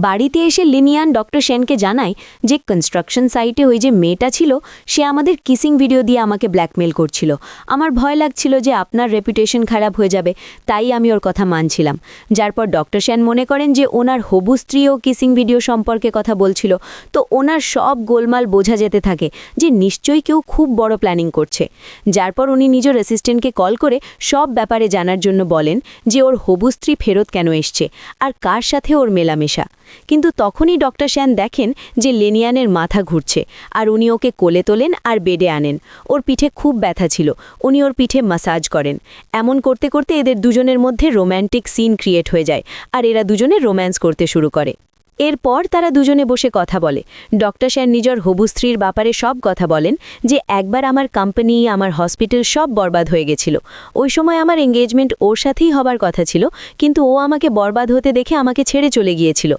বাড়িতে এসে লিনিয়ান ডক্টর সেনকে জানায় যে কনস্ট্রাকশন সাইটে ওই যে মেয়েটা ছিল সে আমাদের কিসিং ভিডিও দিয়ে আমাকে ব্ল্যাকমেল করছিল। আমার ভয় লাগছিল যে আপনার রেপুটেশন খারাপ হয়ে যাবে, তাই আমি ওর কথা মানছিলাম। যার পর ডক্টর সেন মনে করেন যে ওনার হবু স্ত্রীও কিসিং ভিডিও সম্পর্কে কথা বলছিল, তো ওনার সব গোলমাল বোঝা যেতে থাকে যে নিশ্চয়ই কেউ খুব বড় প্ল্যানিং করছে। যার পর উনি নিজের অ্যাসিস্ট্যান্টকে কল করে সব ব্যাপারে জানার জন্য বলেন যে ওর হবু স্ত্রী ফেরত কেন এসছে আর কার সাথে ওর মেলামেশা। কিন্তু তখনই ডক্টর সেন দেখেন যে লিনিয়ানের মাথা ঘুরছে, আর উনি ওকে কোলে তোলেন আর বেডে আনেন। ওর পিঠে খুব ব্যথা ছিল, উনি ওর পিঠে ম্যাসাজ করেন। এমন করতে করতে এদের দুজনের মধ্যে রোম্যান্টিক সিন ক্রিয়েট হয়ে যায়, আর এরা দুজনে রোম্যান্স করতে শুরু করে। এরপর তারা দুজনে বসে কথা বলে। ডক্টর সেন নিজের হবু স্ত্রীর ব্যাপারে সব কথা বলেন যে একবার আমার কোম্পানি, আমার হসপিটাল সব বরবাদ হয়ে গেছিল। ওই সময় আমার এঙ্গেজমেন্ট ওর সাথেই হবার কথা ছিল, কিন্তু ও আমাকে বরবাদ হতে দেখে আমাকে ছেড়ে চলে গিয়েছিল।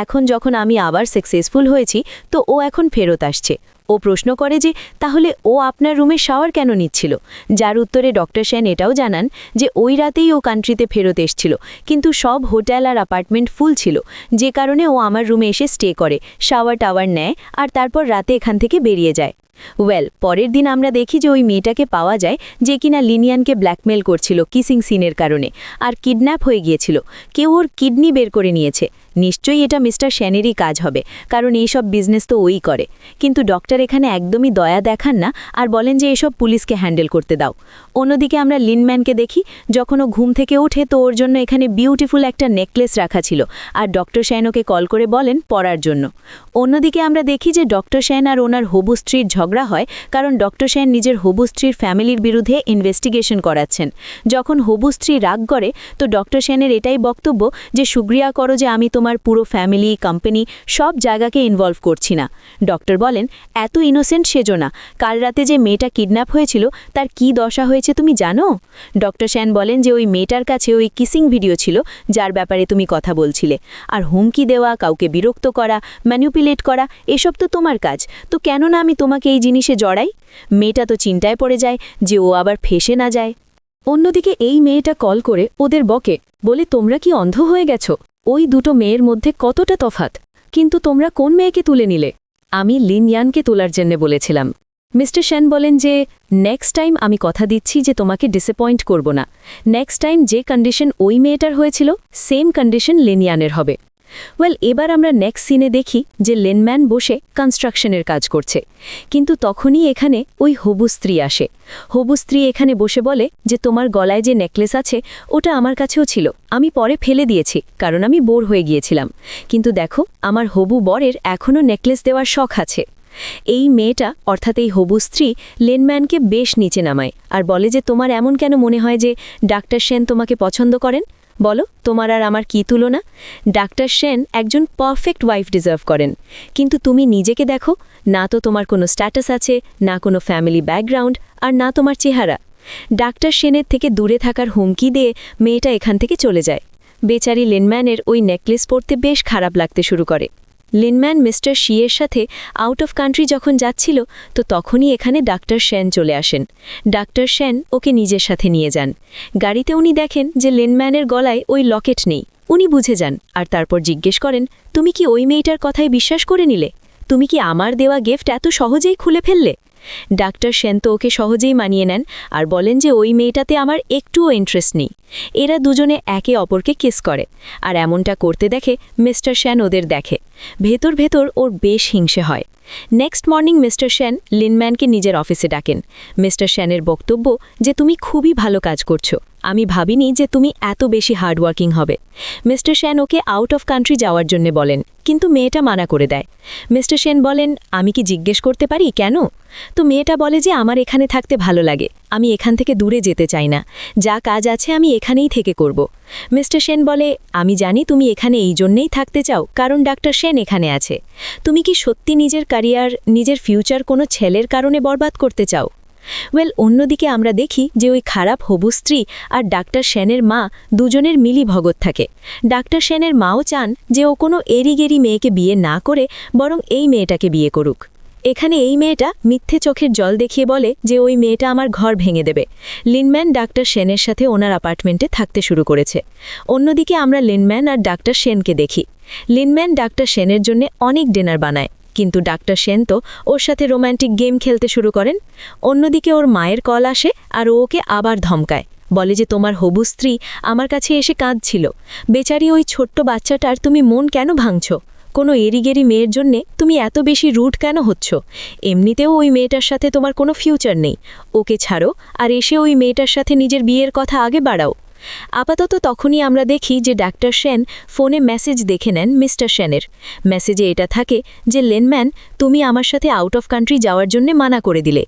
এখন যখন আমি আবার সাকসেসফুল হয়েছি তো ও এখন ফেরত আসছে। ও প্রশ্ন করে যে তাহলে ও আপনার রুমে শাওয়ার কেন নিচ্ছিল? যার উত্তরে ডক্টর সেন এটাও জানান যে ওই রাতেই ও কান্ট্রিতে ফেরত এসেছিল, কিন্তু সব হোটেল আর অ্যাপার্টমেন্ট ফুল ছিল, যে কারণে ও আমার রুমে এসে স্টে করে, শাওয়ার টাওয়ার নেয় আর তারপর রাতে এখান থেকে বেরিয়ে যায়। ওয়েল পরের দিন আমরা দেখি যে ওই মেয়েটাকে পাওয়া যায় যে কিনা লিনিয়ানকে ব্ল্যাকমেল করছিল কিসিং সিনের কারণে আর কিডন্যাপ হয়ে গিয়েছিল কেউ ওর কিডনি বের করে নিয়েছে নিশ্চয়ই এটা মিস্টার সেনেরই কাজ হবে কারণ এইসব বিজনেস তো ওই করে কিন্তু ডক্টর এখানে একদমই দয়া দেখান না আর বলেন যে এসব পুলিশকে হ্যান্ডেল করতে দাও অন্যদিকে আমরা লিনম্যানকে দেখি যখন ও ঘুম থেকে ওঠে তো ওর জন্য এখানে বিউটিফুল একটা নেকলেস রাখা ছিল আর ডক্টর সেন ওকে কল করে বলেন পরার জন্য অন্যদিকে আমরা দেখি যে ডক্টর সেন আর ওনার হবু স্ত্রীর ঝগড়া হয় কারণ ডক্টর সেন নিজের হবু স্ত্রীর ফ্যামিলির বিরুদ্ধে ইনভেস্টিগেশন করাচ্ছেন যখন হবু স্ত্রী রাগ করে তো ডক্টর সেনের এটাই বক্তব্য যে শুকরিয়া করো যে আমি তোমার পুরো ফ্যামিলি কোম্পানি সব জায়গাকে ইনভলভ করছি না ডক্টর বলেন এত ইনোসেন্ট সেজো না কাল রাতে যে মেয়েটা কিডন্যাপ হয়েছিল তার কি দশা হয়েছে তুমি জানো ডক্টর সেন বলেন যে ওই মেয়েটার কাছে ওই কিসিং ভিডিও ছিল যার ব্যাপারে তুমি কথা বলছিলে আর হুমকি দেওয়া কাউকে বিরক্ত করা ম্যানিপুলেট করা এসব তো তোমার কাজ তো কেন না আমি তোমাকে এই জিনিসে জড়াই মেয়েটা তো চিন্তায় পড়ে যায় যে ও আবার ফেসে না যায় অন্যদিকে এই মেয়েটা কল করে ওদের বকে বলে তোমরা কি অন্ধ হয়ে গেছো ওই দুটো মেয়ের মধ্যে কতটা তফাৎ কিন্তু তোমরা কোন মেয়েকে তুলে নিলে আমি লিনয়ানকে তোলার জন্য বলেছিলাম মিস্টার সেন বলেন যে নেক্সট টাইম আমি কথা দিচ্ছি যে তোমাকে ডিসঅ্যাপয়েন্ট করব না নেক্সট টাইম যে কন্ডিশন ওই মেয়েটার হয়েছিল সেম কন্ডিশন লিনয়ানের হবে ওয়েল এবার আমরা নেক্সট সিনে দেখি যে লিনম্যান বসে কনস্ট্রাকশনের কাজ করছে কিন্তু তখনই এখানে ওই হবু স্ত্রী আসে হবু স্ত্রী এখানে বসে বলে যে তোমার গলায় যে নেকলেস আছে ওটা আমার কাছেও ছিল আমি পরে ফেলে দিয়েছি কারণ আমি বোর হয়ে গিয়েছিলাম কিন্তু দেখো আমার হবু বরের এখনও নেকলেস দেওয়ার শখ আছে এই মেয়েটা অর্থাৎ এই হবু স্ত্রী লিনম্যানকে বেশ নিচে নামায় আর বলে যে তোমার এমন কেন মনে হয় যে ডাক্তার সেন তোমাকে পছন্দ করেন বলো তোমার আর আমার কি তুলনা ডাক্তার সেন একজন পারফেক্ট ওয়াইফ ডিজার্ভ করেন কিন্তু তুমি নিজেকে দেখো না তো তোমার কোনো স্ট্যাটাস আছে না কোনো ফ্যামিলি ব্যাকগ্রাউন্ড আর না তোমার চেহারা ডাক্তার সেনের থেকে দূরে থাকার হুমকি দিয়ে মেয়েটা এখান থেকে চলে যায় বেচারি লিনম্যানের ওই নেকলেস পরতে বেশ খারাপ লাগতে শুরু করে লিনম্যান মিস্টার শিয়ের সাথে আউট অফ কান্ট্রি যখন যাচ্ছিল তো তখনই এখানে ডাক্তার সেন চলে আসেন ডাক্তার সেন ওকে নিজের সাথে নিয়ে যান গাড়িতে উনি দেখেন যে লিনম্যানের গলায় ওই লকেট নেই উনি বুঝে যান আর তারপর জিজ্ঞেস করেন তুমি কি ওই মেয়েটার কথায় বিশ্বাস করে নিলে তুমি কি আমার দেওয়া গিফট এত সহজেই খুলে ফেললে ডাক্তার সেন তো ওকে সহজেই মানিয়ে নেন আর বলেন যে ওই মেয়েটাতে আমার একটুও ইন্টারেস্ট নেই এরা দুজনে একে অপরকে কিস করে আর এমনটা করতে দেখে মিস্টার সেন ওদের দেখে ভেতর ভেতর ওর বেশ হিংসে হয় নেক্সট মর্নিং মিস্টার সেন লিনম্যানকে নিজের অফিসে ডাকেন মিস্টার সেনের বক্তব্য যে তুমি খুবই ভালো কাজ করছো আমি ভাবিনি যে তুমি এত বেশি হার্ডওয়ার্কিং হবে mister Sen okay out of country যাওয়ার জন্য বলেন কিন্তু মেয়েটা মানা করে দেয় মিস্টার সেন বলেন আমি কি জিজ্ঞেস করতে পারি কেন তো মেয়েটা বলে যে আমার এখানে থাকতে ভালো লাগে আমি এখান থেকে দূরে যেতে চাই না যা কাজ আছে আমি এখানেই থেকে করব মিস্টার সেন বলে আমি জানি তুমি এখানে এই জন্যেই থাকতে চাও কারণ ডাক্তার সেন এখানে আছে তুমি কি সত্যি নিজের ক্যারিয়ার নিজের ফিউচার কোনো ছেলের কারণে বরবাদ করতে চাও ওয়েল অন্যদিকে আমরা দেখি যে ওই খারাপ হবু স্ত্রী আর ডাক্তার সেনের মা দুজনের মিলি ভগত থাকে ডাক্তার সেনের মাও চান যে ও কোনো এরিগেরি মেয়েকে বিয়ে না করে বরং এই মেয়েটাকে বিয়ে করুক এখানে এই মেয়েটা মিথ্যে চোখের জল দেখিয়ে বলে যে ওই মেয়েটা আমার ঘর ভেঙে দেবে লিনম্যান ডাক্তার সেনের সাথে ওনার অ্যাপার্টমেন্টে থাকতে শুরু করেছে অন্যদিকে আমরা লিনম্যান আর ডাক্তার সেনকে দেখি লিনম্যান ডাক্তার সেনের জন্য অনেক ডিনার বানায় কিন্তু ডাক্তার সেন তো ওর সাথে রোম্যান্টিক গেম খেলতে শুরু করেন অন্যদিকে ওর মায়ের কল আসে আর ওকে আবার ধমকায় বলে যে তোমার হবু স্ত্রী আমার কাছে এসে কাঁদছিল বেচারি ওই ছোট্ট বাচ্চাটার তুমি মন কেন ভাঙছ কোনো এরিগেরি মেয়ের জন্যে তুমি এত বেশি রুট কেন হচ্ছ এমনিতেও ওই মেয়েটার সাথে তোমার কোনো ফিউচার নেই ওকে ছাড়ো আর এসে ওই মেয়েটার সাথে নিজের বিয়ের কথা আগে বাড়াও আপাতত তখনই আমরা দেখি যে ডাক্তার সেন ফোনে মেসেজ দেখে নেন মিস্টার সেনের মেসেজে এটা থাকে যে লিনম্যান তুমি আমার সাথে আউট অফ কান্ট্রি যাওয়ার জন্য মানা করে দিলে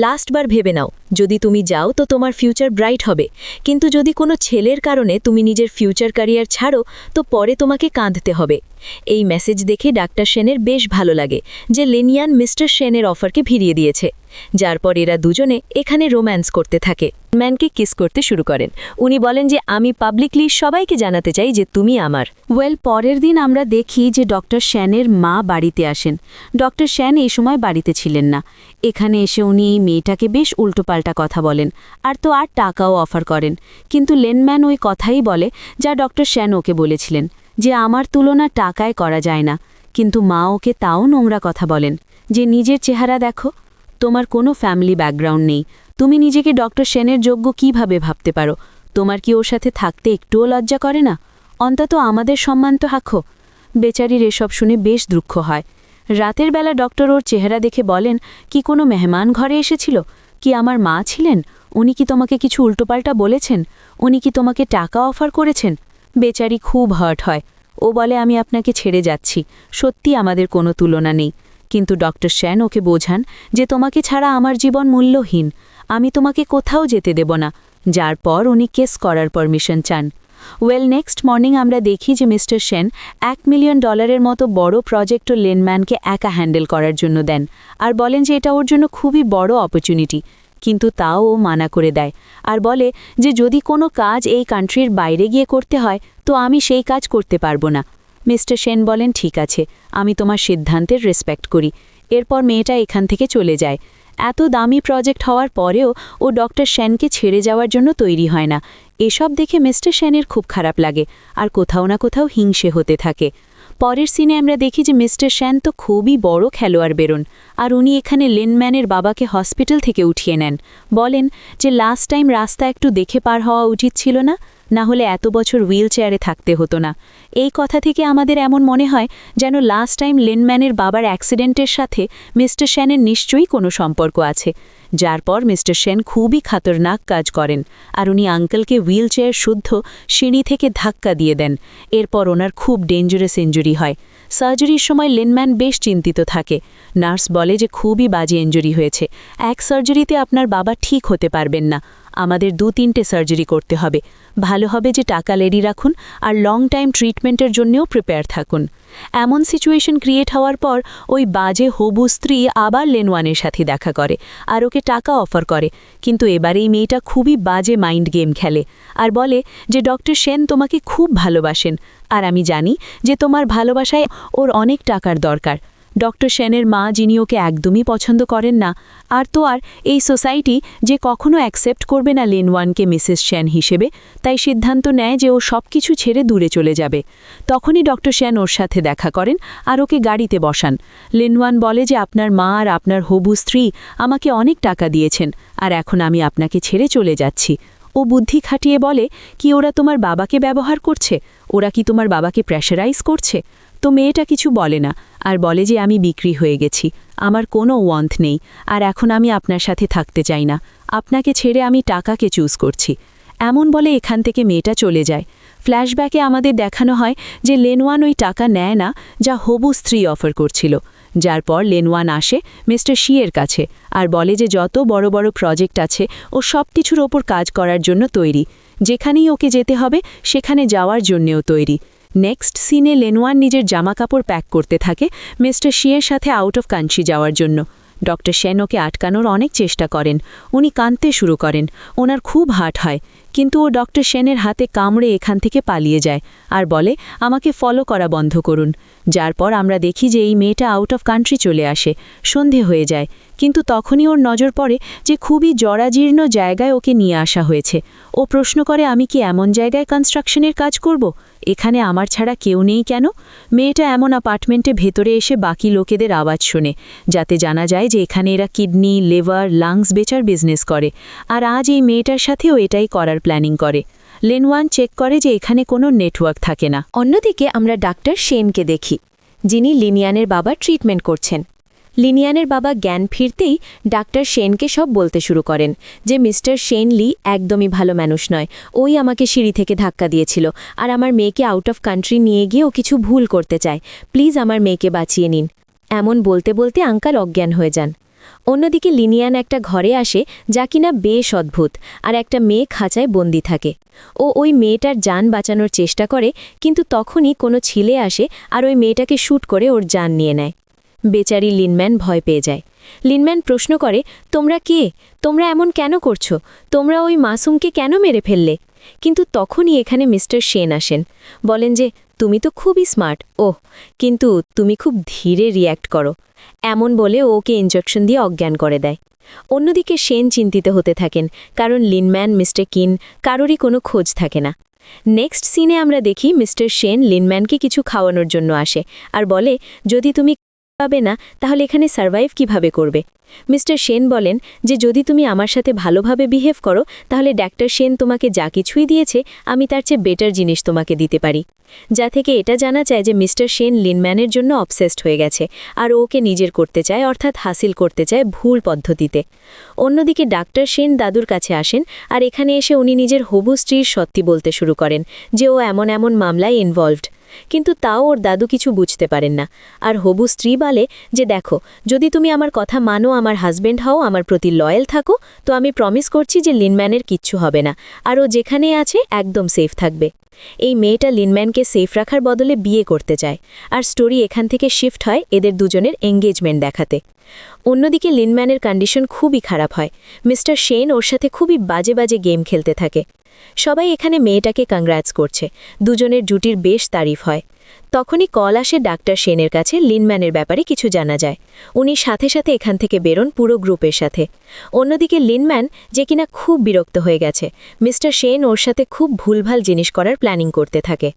লাস্টবার ভেবে নাও যদি তুমি যাও তো তোমার ফিউচার ব্রাইট হবে কিন্তু যদি কোনো ছেলের কারণে তুমি নিজের ফিউচার ক্যারিয়ার ছাড়ো তো পরে তোমাকে কাঁদতে হবে এই মেসেজ দেখে ডাক্তার সেনের বেশ ভালো লাগে যে লিনিয়ান মিস্টার সেনের অফারকে ভিড়িয়ে দিয়েছে যার পর এরা দুজনে এখানে রোম্যান্স করতে থাকে ম্যানকে কিস করতে শুরু করেন উনি বলেন যে আমি পাবলিকলি সবাইকে জানাতে চাই যে তুমি আমার ওয়েল পরের দিন আমরা দেখি যে ডক্টর সেনের মা বাড়িতে আসেন ডক্টর সেন এই সময় বাড়িতে ছিলেন না এখানে এসে উনি এই মেয়েটাকে বেশ উল্টোপাল্টা কথা বলেন আর তো আর টাকাও অফার করেন কিন্তু লিনম্যান ওই কথাই বলে যা ডক্টর সেন ওকে বলেছিলেন যে আমার তুলনা টাকায় করা যায় না কিন্তু মা ওকে তাও নোংরা কথা বলেন যে নিজের চেহারা দেখো তোমার কোনো ফ্যামিলি ব্যাকগ্রাউন্ড নেই, তুমি নিজেকে ডক্টর সেনের যোগ্য কিভাবে ভাবতে পারো? তোমার কি ওর সাথে থাকতে একটুও লজ্জা করে না? অন্তত আমাদের সম্মান তো রাখো। বেচারির এসব শুনে বেশ দুঃখ হয়। রাতের বেলা ডক্টর ওর চেহারা দেখে বলেন, কি কোনো মেহমান ঘরে এসেছিল? কি আমার মা ছিলেন? উনি কি তোমাকে কিছু উল্টোপাল্টা বলেছেন? উনি কি তোমাকে টাকা অফার করেছেন? বেচারি খুব হার্ট হয়। ও বলে, আমি আপনাকে ছেড়ে যাচ্ছি, সত্যি আমাদের কোনো তুলনা নেই। কিন্তু ডক্টর সেন ওকে বোঝান যে তোমাকে ছাড়া আমার জীবন মূল্যহীন, আমি তোমাকে কোথাও যেতে দেব না। যার পর উনি কেস করার পারমিশন চান। নেক্সট মর্নিং আমরা দেখি যে মিস্টার সেন $1 মিলিয়ন মতো বড় প্রজেক্টও লেনম্যানকে একা হ্যান্ডেল করার জন্য দেন আর বলেন যে এটা ওর জন্য খুবই বড় অপরচুনিটি। কিন্তু তাও ও মানা করে দেয় আর বলে যে যদি কোনো কাজ এই কান্ট্রির বাইরে গিয়ে করতে হয় তো আমি সেই কাজ করতে পারবো না। মিস্টার সেন বলেন, ঠিক আছে, আমি তোমার সিদ্ধান্তের রেসপেক্ট করি। এরপর মেয়েটা এখান থেকে চলে যায়। এত দামি প্রজেক্ট হওয়ার পরেও ও ডক্টর সেনকে ছেড়ে যাওয়ার জন্য তৈরি হয় না। এসব দেখে মিস্টার সেনের খুব খারাপ লাগে আর কোথাও না কোথাও হিংসে হতে থাকে। পরের সিনে আমরা দেখি যে মিস্টার সেন তো খুবই বড় খেলোয়াড় বেরোন আর উনি এখানে লেনম্যানের বাবাকে হসপিটাল থেকে উঠিয়ে নেন। বলেন যে লাস্ট টাইম রাস্তা একটু দেখে পার হওয়া উচিত ছিল না, না হলে এত বছর হুইল চেয়ারে থাকতে হতো না। এই কথা থেকে আমাদের এমন মনে হয় যেন লাস্ট টাইম লেনম্যানের বাবার অ্যাক্সিডেন্টের সাথে মিস্টার সেনের নিশ্চয়ই কোনো সম্পর্ক আছে। যার পর মিস্টার সেন খুবই খাতরনাক কাজ করেন আর উনি আঙ্কেলকে হুইল চেয়ার শুদ্ধ সিঁড়ি থেকে ধাক্কা দিয়ে দেন। এরপর ওনার খুব ডেঞ্জারাস ইঞ্জুরি হয়। সার্জারির সময় লেনম্যান বেশ চিন্তিত থাকে। নার্স বলে যে খুবই বাজে ইঞ্জুরি হয়েছে, এক সার্জারিতে আপনার বাবা ঠিক হতে পারবেন না, আমাদের 2-3টে সার্জারি করতে হবে। ভালো হবে যে টাকা রেডি রাখুন আর লং টাইম ট্রিটমেন্টের জন্যও প্রিপেয়ার থাকুন। এমন সিচুয়েশন ক্রিয়েট হওয়ার পর ওই বাজে হবু স্ত্রী আবার লেনওয়ানের সাথে দেখা করে আর ওকে টাকা অফার করে। কিন্তু এবার এই মেয়েটা খুবই বাজে মাইন্ড গেম খেলে আর বলে যে ডক্টর সেন তোমাকে খুব ভালোবাসেন আর আমি জানি যে তোমার ভালোবাসায় ওর অনেক টাকার দরকার। ডক্টর সেনের মা, যিনি ওকে একদমই পছন্দ করেন না, আর তো আর এই সোসাইটি যে কখনো অ্যাকসেপ্ট করবে না লেনওয়ানকে মিসেস সেন হিসেবে, তাই সিদ্ধান্ত নেয় যে ও সব কিছু ছেড়ে দূরে চলে যাবে। তখনই ডক্টর সেন ওর সাথে দেখা করেন আর ওকে গাড়িতে বসান। লেনওয়ান বলে যে আপনার মা আর আপনার হবু স্ত্রী আমাকে অনেক টাকা দিয়েছেন আর এখন আমি আপনাকে ছেড়ে চলে যাচ্ছি। ও বুদ্ধি খাটিয়ে বলে, কি ওরা তোমার বাবাকে ব্যবহার করছে? ওরা কি তোমার বাবাকে প্রেশারাইজ করছে? তো মেয়েটা কিছু বলে না আর বলে যে আমি বিক্রি হয়ে গেছি, আমার কোনো ওয়ান্থ নেই আর এখন আমি আপনার সাথে থাকতে চাই না, আপনাকে ছেড়ে আমি টাকাকে চুজ করছি। এমন বলে এখান থেকে মেয়েটা চলে যায়। ফ্ল্যাশব্যাকে আমাদের দেখানো হয় যে লেনওয়ান ওই টাকা নেয় না যা হবু স্ত্রী অফার করছিল। যার পর লেনওয়ান আসে মিস্টার শিয়ের কাছে আর বলে যে যত বড় বড় প্রজেক্ট আছে ও সব কিছুর ওপর কাজ করার জন্য তৈরি, যেখানেই ওকে যেতে হবে সেখানে যাওয়ার জন্যেও তৈরি। নেক্সট সিনে লেনওয়ান নিজের জামাকাপড় প্যাক করতে থাকে মিস্টার শিয়ের সাথে আউট অফ কান্ট্রি যাওয়ার জন্য। ডক্টর সেন ওকে আটকানোর অনেক চেষ্টা করেন, উনি কাঁদতে শুরু করেন, ওনার খুব হার্ট হয়, কিন্তু ও ডক্টর সেনের হাতে কামড়ে এখান থেকে পালিয়ে যায় আর বলে আমাকে ফলো করা বন্ধ করুন। যার পর আমরা দেখি যে এই মেয়েটা আউট অফ কান্ট্রি চলে আসে। সন্ধে হয়ে যায়, কিন্তু তখনই ওর নজর পড়ে যে খুবই জরাজীর্ণ জায়গায় ওকে নিয়ে আসা হয়েছে। ও প্রশ্ন করে, আমি কি এমন জায়গায় কনস্ট্রাকশনের কাজ করব? এখানে আমার ছাড়া কেউ নেই কেন? মেয়েটা এমন অ্যাপার্টমেন্টে ভেতরে এসে বাকি লোকেদের আওয়াজ শোনে, যাতে জানা যায় যে এখানে এরা কিডনি, লিভার, লাংস বেচার বিজনেস করে আর আজ এই মেয়েটার সাথেও এটাই করার প্ল্যানিং করে। লেনওয়ান চেক করে যে এখানে কোনো নেটওয়ার্ক থাকে না।
অন্যদিকে আমরা ডাক্তার সেনকে দেখি, যিনি লিনিয়ানের বাবা ট্রিটমেন্ট করছেন। লিনিয়ানের বাবা জ্ঞান ফিরতেই ডাক্তার সেনকে সব বলতে শুরু করেন যে মিস্টার সেন লি একদমই ভালো মানুষ নয়, ওই আমাকে সিঁড়ি থেকে ধাক্কা দিয়েছিল আর আমার মেয়েকে আউট অফ কান্ট্রি নিয়ে গিয়ে ও কিছু ভুল করতে চায়, প্লিজ আমার মেয়েকে বাঁচিয়ে নিন। এমন বলতে বলতে আঙ্কাল অজ্ঞান হয়ে যান। অন্যদিকে লিনিয়ান একটা ঘরে আসে যা কিনা বেশ অদ্ভুত আর একটা মেয়ে খাঁচায় বন্দি থাকে। ও ওই মেয়েটার জান বাঁচানোর চেষ্টা করে, কিন্তু তখনই কোনো ছেলে আসে আর ওই মেয়েটাকে শ্যুট করে ওর জান নিয়ে নেয়। বেচারি লিনম্যান ভয় পেয়ে যায়। লিনম্যান প্রশ্ন করে, তোমরা কে? তোমরা এমন কেন করছো? তোমরা ওই মাসুমকে কেন মেরে ফেললে? কিন্তু তখনই এখানে মিস্টার সেন আসেন, বলেন যে তুমি তো খুবই স্মার্ট, ওহ, কিন্তু তুমি খুব ধীরে রিয়্যাক্ট করো। এমন বলে ওকে ইনজেকশন দিয়ে অজ্ঞান করে দেয়। অন্যদিকে সেন চিন্তিত হতে থাকেন, কারণ লিনম্যান, মিস্টার কিন কারোরই কোনো খোঁজ থাকে না। নেক্সট সিনে আমরা দেখি মিস্টার সেন লিনম্যানকে কিছু খাওয়ানোর জন্য আসে আর বলে, যদি তুমি
পাবে না তাহলে এখানে সার্ভাইভ কিভাবে করবে মিস্টার সেন বলেন যে যদি তুমি আমার সাথে ভালোভাবে বিহেভ করো তাহলে ডাক্তার সেন তোমাকে যা কিছুই দিয়েছে আমি তার চেয়ে বেটার জিনিস তোমাকে দিতে পারি যা থেকে এটা জানা যায় যে মিস্টার সেন লিনম্যানের জন্য অবসেসড হয়ে গেছে আর ওকে নিজের করতে চায় অর্থাৎ হাসিল করতে চায় ভুল পদ্ধতিতে অন্যদিকে ডাক্তার সেন দাদুর কাছে আসেন আর এখানে এসে উনি নিজের হবু স্ত্রীর সত্যি বলতে শুরু করেন যে ও এমন এমন মামলায় ইনভলভড কিন্তু তাও ওর দাদু কিছু বুঝতে পারেন না আর হবু স্ত্রী বলে যে দেখো যদি তুমি আমার কথা মানো আমার হাজবেন্ড হও আমার প্রতি লয়াল থাকো তো আমি প্রমিস করছি যে লিনম্যানের কিচ্ছু হবে না আর ও যেখানে আছে একদম সেফ থাকবে এই মেয়েটা লিনম্যানকে সেফ রাখার বদলে বিয়ে করতে চায় আর স্টোরি এখান থেকে শিফট হয় এদের দুজনের এঙ্গেজমেন্ট দেখাতে অন্যদিকে লিনম্যানের কন্ডিশন খুবই খারাপ হয় মিস্টার সেন ওর সাথে খুবই বাজে বাজে গেম খেলতে থাকে সবাই এখানে মেয়েটাকে কংগ্রাটস করছে দুজনের জুটির বেশ তারিফ হয় তখনই কল আসে ডাক্তার সেনের কাছে লিনম্যানের ব্যাপারে কিছু জানা যায় উনি সাথে সাথে এখান থেকে বেরোন পুরো গ্রুপের সাথে অন্যদিকে লিনম্যান যে কিনা খুব বিরক্ত হয়ে গেছে মিস্টার সেন ওর সাথে খুব ভুলভাল জিনিস করার প্ল্যানিং করতে থাকে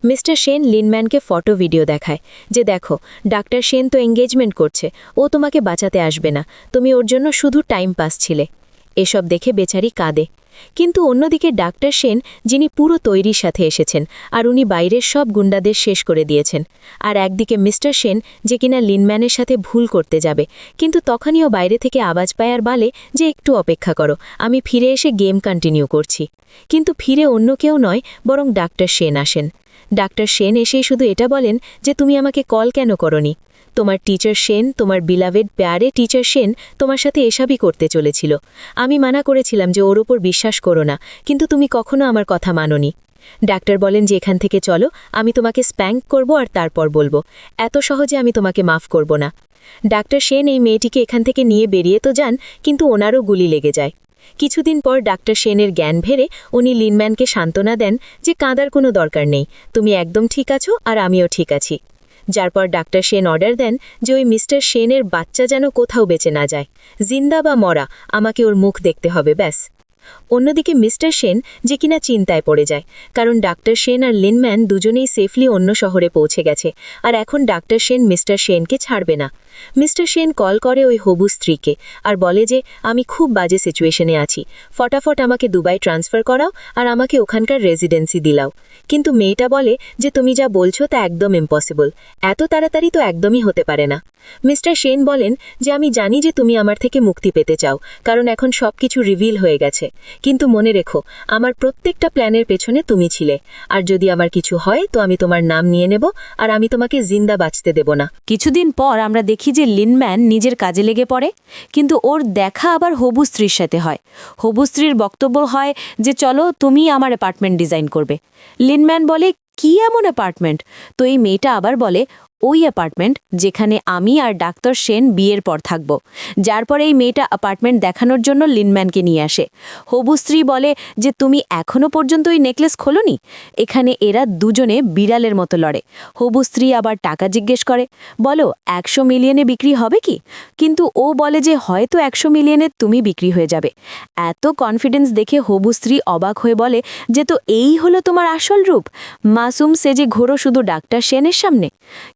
মিস্টার সেন লিনম্যানকে ফটো ভিডিও দেখায় যে দেখো ডাক্তার সেন তো এঙ্গেজমেন্ট করছে ও তোমাকে বাঁচাতে আসবে না তুমি ওর জন্য শুধু টাইম পাস ছিলে এসব দেখে বেচারি কাঁদে কিন্তু অন্যদিকে ডাক্তার সেন যিনি পুরো তৈরির সাথে এসেছেন আর উনি বাইরের সব গুন্ডাদের শেষ করে দিয়েছেন আর একদিকে মিস্টার সেন যে কিনা লিনম্যানের সাথে ভুল করতে যাবে কিন্তু তখনইও বাইরে থেকে আওয়াজ পায় আর বলে যে একটু অপেক্ষা করো আমি ফিরে এসে গেম কন্টিনিউ করছি কিন্তু ফিরে অন্য কেউ নয় বরং ডাক্তার সেন আসেন ডাক্তার সেন এসেই শুধু এটা বলেন যে তুমি আমাকে কল কেন করনি তোমার টিচার সেন তোমার বিলাভেড প্যারে টিচার সেন তোমার সাথে এসবই করতে চলেছিল আমি মানা করেছিলাম যে ওর ওপর বিশ্বাস করো না কিন্তু তুমি কখনো আমার কথা মানোনি ডাক্তার বলেন যে এখান থেকে চলো আমি তোমাকে স্প্যাঙ্ক করব আর তারপর বলবো এত সহজে আমি তোমাকে মাফ করব না ডাক্তার সেন এই মেয়েটিকে এখান থেকে নিয়ে বেরিয়ে তো যান কিন্তু ওনারও গুলি লেগে যায় কিছুদিন পর ডাক্তার সেনের জ্ঞান ভেরে উনি লিনম্যানকে সান্ত্বনা দেন যে কাঁদার কোনো দরকার নেই তুমি একদম ঠিক আছো আর আমিও ঠিক আছি যার পর ডাক্তার সেন অর্ডার দেন যে ওই মিস্টার সেনের বাচ্চা যেন কোথাও বেঁচে না যায় জিন্দা বা মরা আমাকে ওর মুখ দেখতে হবে ব্যাস অন্যদিকে মিস্টার সেন যে কিনা চিন্তায় পড়ে যায় কারণ ডাক্তার সেন আর লিনম্যান দুজনেই সেফলি অন্য শহরে পৌঁছে গেছে আর এখন ডাক্তার সেন মিস্টার সেনকে ছাড়বে না মিস্টার সেন কল করে ওই হবু স্ত্রীকে আর বলে যে আমি খুব বাজে সিচুয়েশনে আছি ফটাফট আমাকে দুবাই ট্রান্সফার করাও আর আমাকে ওখানকার রেসিডেন্সি দিলাও কিন্তু মেয়েটা বলে যে তুমি যা বলছো তা একদম ইম্পসিবল এত তাড়াতাড়ি তো একদমই হতে পারে না মিস্টার সেন বলেন যে আমি জানি যে তুমি আমার থেকে মুক্তি পেতে চাও কারণ এখন সবকিছু রিভিল হয়ে গেছে কিন্তু মনে রেখো আমার প্রত্যেকটা প্ল্যানের পেছনে তুমি ছিলে আর যদি আমার কিছু হয় তো আমি তোমার নাম নিয়ে নেব আর আমি তোমাকে জিন্দা বাঁচতে দেব না কিছুদিন পর আমরা দেখি যে লিনম্যান নিজের কাজে লেগে পড়ে কিন্তু ওর দেখা আবার হবু স্ত্রীর সাথে হয় হবু স্ত্রীর বক্তব্য হয় যে চলো তুমি আমার অ্যাপার্টমেন্ট ডিজাইন করবে লিনম্যান বলে কি এমন অ্যাপার্টমেন্ট তো এই মেয়েটা আবার বলে ওই অ্যাপার্টমেন্ট যেখানে আমি আর ডাক্তার সেন বিয়ের পর থাকব যার পরে এই মেয়েটা অ্যাপার্টমেন্ট দেখানোর জন্য লিনম্যানকে নিয়ে আসে হবু স্ত্রী বলে যে তুমি এখনও পর্যন্ত ওই নেকলেস খোলোনি এখানে এরা দুজনে বিড়ালের মতো লড়ে হবু স্ত্রী আবার টাকা জিজ্ঞেস করে বলো 100 মিলিয়নে বিক্রি হবে কি কিন্তু ও বলে যে হয়তো 100 মিলিয়নে তুমি বিক্রি হয়ে যাবে এত কনফিডেন্স দেখে হবু স্ত্রী অবাক হয়ে বলে যে তো এই হলো তোমার আসল রূপ মাসুম সেজে ঘোরো শুধু ডাক্তার সেনের সামনে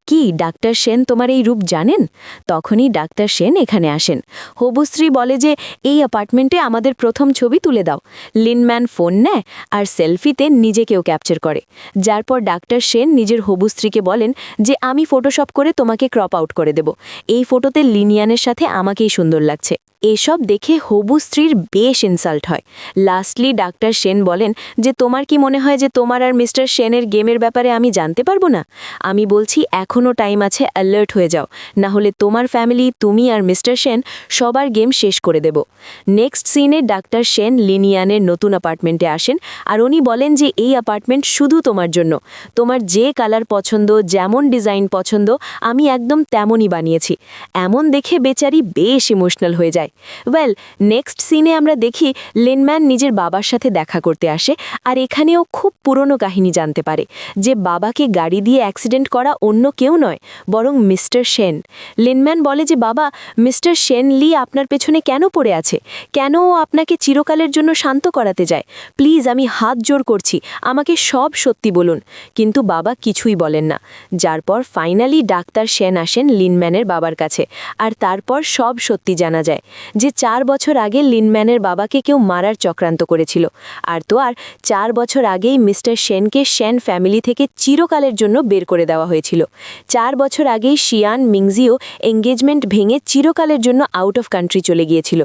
কি ডাক্তার সেন তোমার এই রূপ জানেন তখনই ডাক্তার সেন এখানে আসেন হবু স্ত্রী বলে যে এই অ্যাপার্টমেন্টে আমাদের প্রথম ছবি তুলে দাও লিনম্যান ফোন নেয় আর সেলফিতে নিজেকেও ক্যাপচার করে যার পর ডাক্তার সেন নিজের হবু স্ত্রীকে বলেন যে আমি ফটোশপ করে তোমাকে ক্রপ আউট করে দেব এই ফটোতে লিনিয়ানের সাথে আমাকেই সুন্দর লাগছে এসব দেখে হবু স্ত্রীর বেশ ইনসাল্ট হয় লাস্টলি ডাক্তার সেন বলেন যে তোমার কি মনে হয় যে তোমার আর মিস্টার সেনের গেমের ব্যাপারে আমি জানতে পারবো না আমি বলছি এখনও টাইম আছে অ্যালার্ট হয়ে যাও না হলে তোমার ফ্যামিলি তুমি আর মিস্টার সেন সবার গেম শেষ করে দেব নেক্সট সিনে ডাক্তার সেন লিনিয়ানের নতুন অ্যাপার্টমেন্টে আসেন আর উনি বলেন যে এই অ্যাপার্টমেন্ট শুধু তোমার জন্য তোমার যে কালার পছন্দ যেমন ডিজাইন পছন্দ আমি একদম তেমনই বানিয়েছি এমন দেখে বেচারি বেশ ইমোশনাল হয়ে যায়
যায়। ওয়েল, নেক্সট সিনে আমরা দেখি লিনম্যান নিজের বাবার সাথে দেখা করতে আসে, আর এখানেও খুব পুরনো কাহিনী জানতে পারে যে বাবাকে গাড়ি দিয়ে অ্যাক্সিডেন্ট করা অন্য কেউ নয়, বরং মিস্টার সেন। লিনম্যান বলে যে বাবা, মিস্টার সেন লি আপনার পেছনে কেন পড়ে আছে, কেন ও আপনাকে চিরকালের জন্য শান্ত করাতে যায়? প্লিজ, আমি হাত জোর করছি, আমাকে সব সত্যি বলুন। কিন্তু বাবা কিছুই বলেন না, যার পর ফাইনালি ডাক্তার সেন আসেন লিনম্যানের বাবার কাছে, আর তারপর সব সত্যি জানা যায় যে 4 বছর আগে লিনম্যানের বাবাকে কেউ মারার চক্রান্ত করেছিল। আর তো আর 4 বছর আগেই মিস্টার সেনকে সেন ফ্যামিলি থেকে চিরকালের জন্য বের করে দেওয়া হয়েছিল। 4 বছর আগেই শিয়ান মিংজিও এঙ্গেজমেন্ট ভেঙে চিরকালের জন্য আউট অফ কান্ট্রি চলে গিয়েছিল।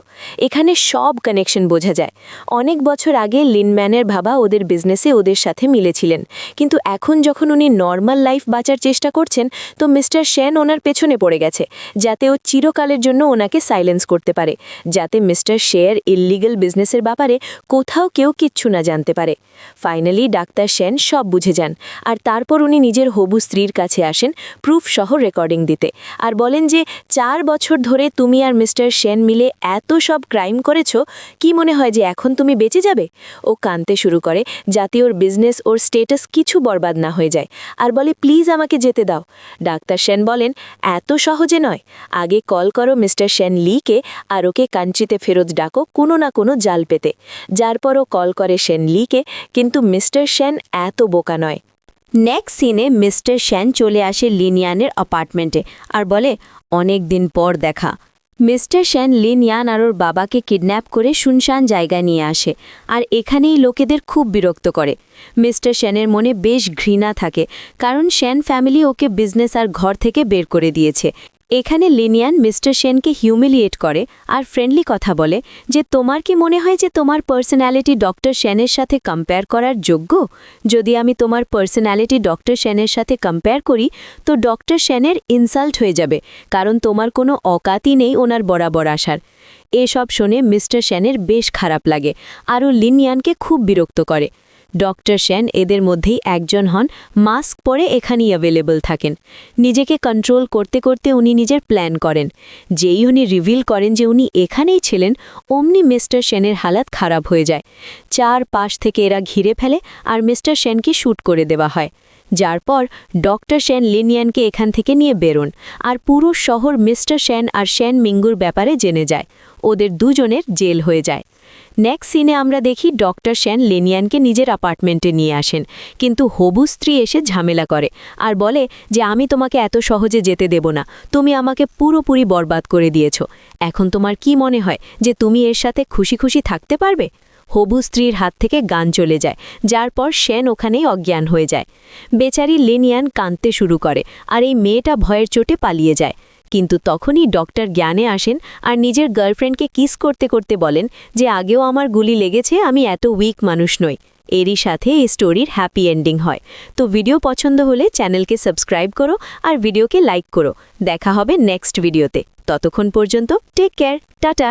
এখানে সব কানেকশন বোঝা যায়। অনেক বছর আগে লিনম্যানের বাবা ওদের বিজনেসে ওদের সাথে মিলেছিলেন, কিন্তু এখন যখন উনি নর্মাল লাইফ বাঁচার চেষ্টা করছেন, তো মিস্টার সেন ওনার পেছনে পড়ে গেছে, যাতে ও চিরকালের জন্য ওনাকে সাইলেন্স করতে পারে, যাতে মিস্টার শের ইললিগাল বিজনেসের ব্যাপারে কোথাও কেউ কিচ্ছু না জানতে পারে। ফাইনালি ডাক্তার সেন সব বুঝে যান, আর তারপর উনি নিজের হবু স্ত্রীর কাছে আসেন প্রুফ সহ রেকর্ডিং দিতে, আর বলেন যে 4 বছর ধরে তুমি আর মিস্টার সেন মিলে এত সব ক্রাইম করেছো, কি মনে হয় যে এখন তুমি বেঁচে যাবে? ও কাঁদতে শুরু করে যাতে ওর বিজনেস ওর স্টেটাস কিছু বরবাদ না হয়ে যায়, আর বলে প্লিজ আমাকে যেতে দাও। ডাক্তার সেন বলেন এত সহজে নয়, আগে কল করো মিস্টার সেন লিকে, আর ওকে কান্ট্রিতে ফেরত ডাকো কোনো না কোনো জাল পেতে। যার পর ও কল করে সেন লিকে, কিন্তু মিস্টার সেন এত বোকা নয়।
নেক্সট সিনে মিস্টার সেন চলে আসে লিনিয়ানের অ্যাপার্টমেন্টে আর বলে অনেক দিন পর দেখা। মিস্টার সেন লিনিয়ান আর ওর বাবাকে কিডন্যাপ করে শুনশান জায়গায় নিয়ে আসে, আর এখানেই লোকেদের খুব বিরক্ত করে। মিস্টার সেনের মনে বেশ ঘৃণা থাকে, কারণ সেন ফ্যামিলি ওকে বিজনেস আর ঘর থেকে বের করে দিয়েছে। এখানে লিনিয়ান মিস্টার সেনকে হিউমিলিয়েট করে আর ফ্রেন্ডলি কথা বলে যে তোমার কি মনে হয় যে তোমার পার্সোনালিটি ডক্টর সেনের সাথে কম্পেয়ার করার যোগ্য? যদি আমি তোমার পার্সোনালিটি ডক্টর সেনের সাথে কম্পেয়ার করি, তো ডক্টর সেনের ইনসাল্ট হয়ে যাবে, কারণ তোমার কোনো অকাতই নেই ওনার বরাবর আসার। এসব শুনে মিস্টার সেনের বেশ খারাপ লাগে, আরও লিনিয়ানকে খুব বিরক্ত করে। ডক্টর সেন এদের মধ্যেই একজন হন, মাস্ক পরে এখানেই অ্যাভেলেবল থাকেন। নিজেকে কন্ট্রোল করতে করতে উনি নিজের প্ল্যান করেন। যেই উনি রিভিল করেন যে উনি এখানেই ছিলেন, অমনি মিস্টার সেনের হালাত খারাপ হয়ে যায়। 4 পাশ থেকে এরা ঘিরে ফেলে আর মিস্টার সেনকে শ্যুট করে দেওয়া হয়। যার পর ডক্টর সেন লিনিয়ানকে এখান থেকে নিয়ে বেরোন, আর পুরো শহর মিস্টার সেন আর সেন মিঙ্গুর ব্যাপারে জেনে যায়। ওদের দুজনের জেল হয়ে যায়। নেক্সট সিনে আমরা দেখি ডক্টর সেন লিনিয়ানকে নিজের অ্যাপার্টমেন্টে নিয়ে আসেন, কিন্তু হবু স্ত্রী এসে ঝামেলা করে আর বলে যে আমি তোমাকে এত সহজে যেতে দেব না, তুমি আমাকে পুরোপুরি বরবাদ করে দিয়েছ। এখন তোমার কি মনে হয় যে তুমি এর সাথে খুশি খুশি থাকতে পারবে? হবু স্ত্রীর হাত থেকে গান চলে যায়, যার পর সেন ওখানেই অজ্ঞান হয়ে যায়। বেচারি লিনিয়ান কাঁদতে শুরু করে, আর এই মেয়েটা ভয়ের চোটে পালিয়ে যায়। কিন্তু তখনই ডক্টর জ্ঞানে আসেন আর নিজের গার্লফ্রেন্ডকে কিস করতে করতে বলেন যে আগেও আমার গুলি লেগেছে, আমি এত উইক মানুষ নই। এরই সাথে এই স্টোরির হ্যাপি এন্ডিং হয়। তো ভিডিও পছন্দ হলে চ্যানেলকে সাবস্ক্রাইব করো আর ভিডিওকে লাইক করো। দেখা হবে নেক্সট ভিডিওতে। ততক্ষণ পর্যন্ত টেক কেয়ার, টাটা।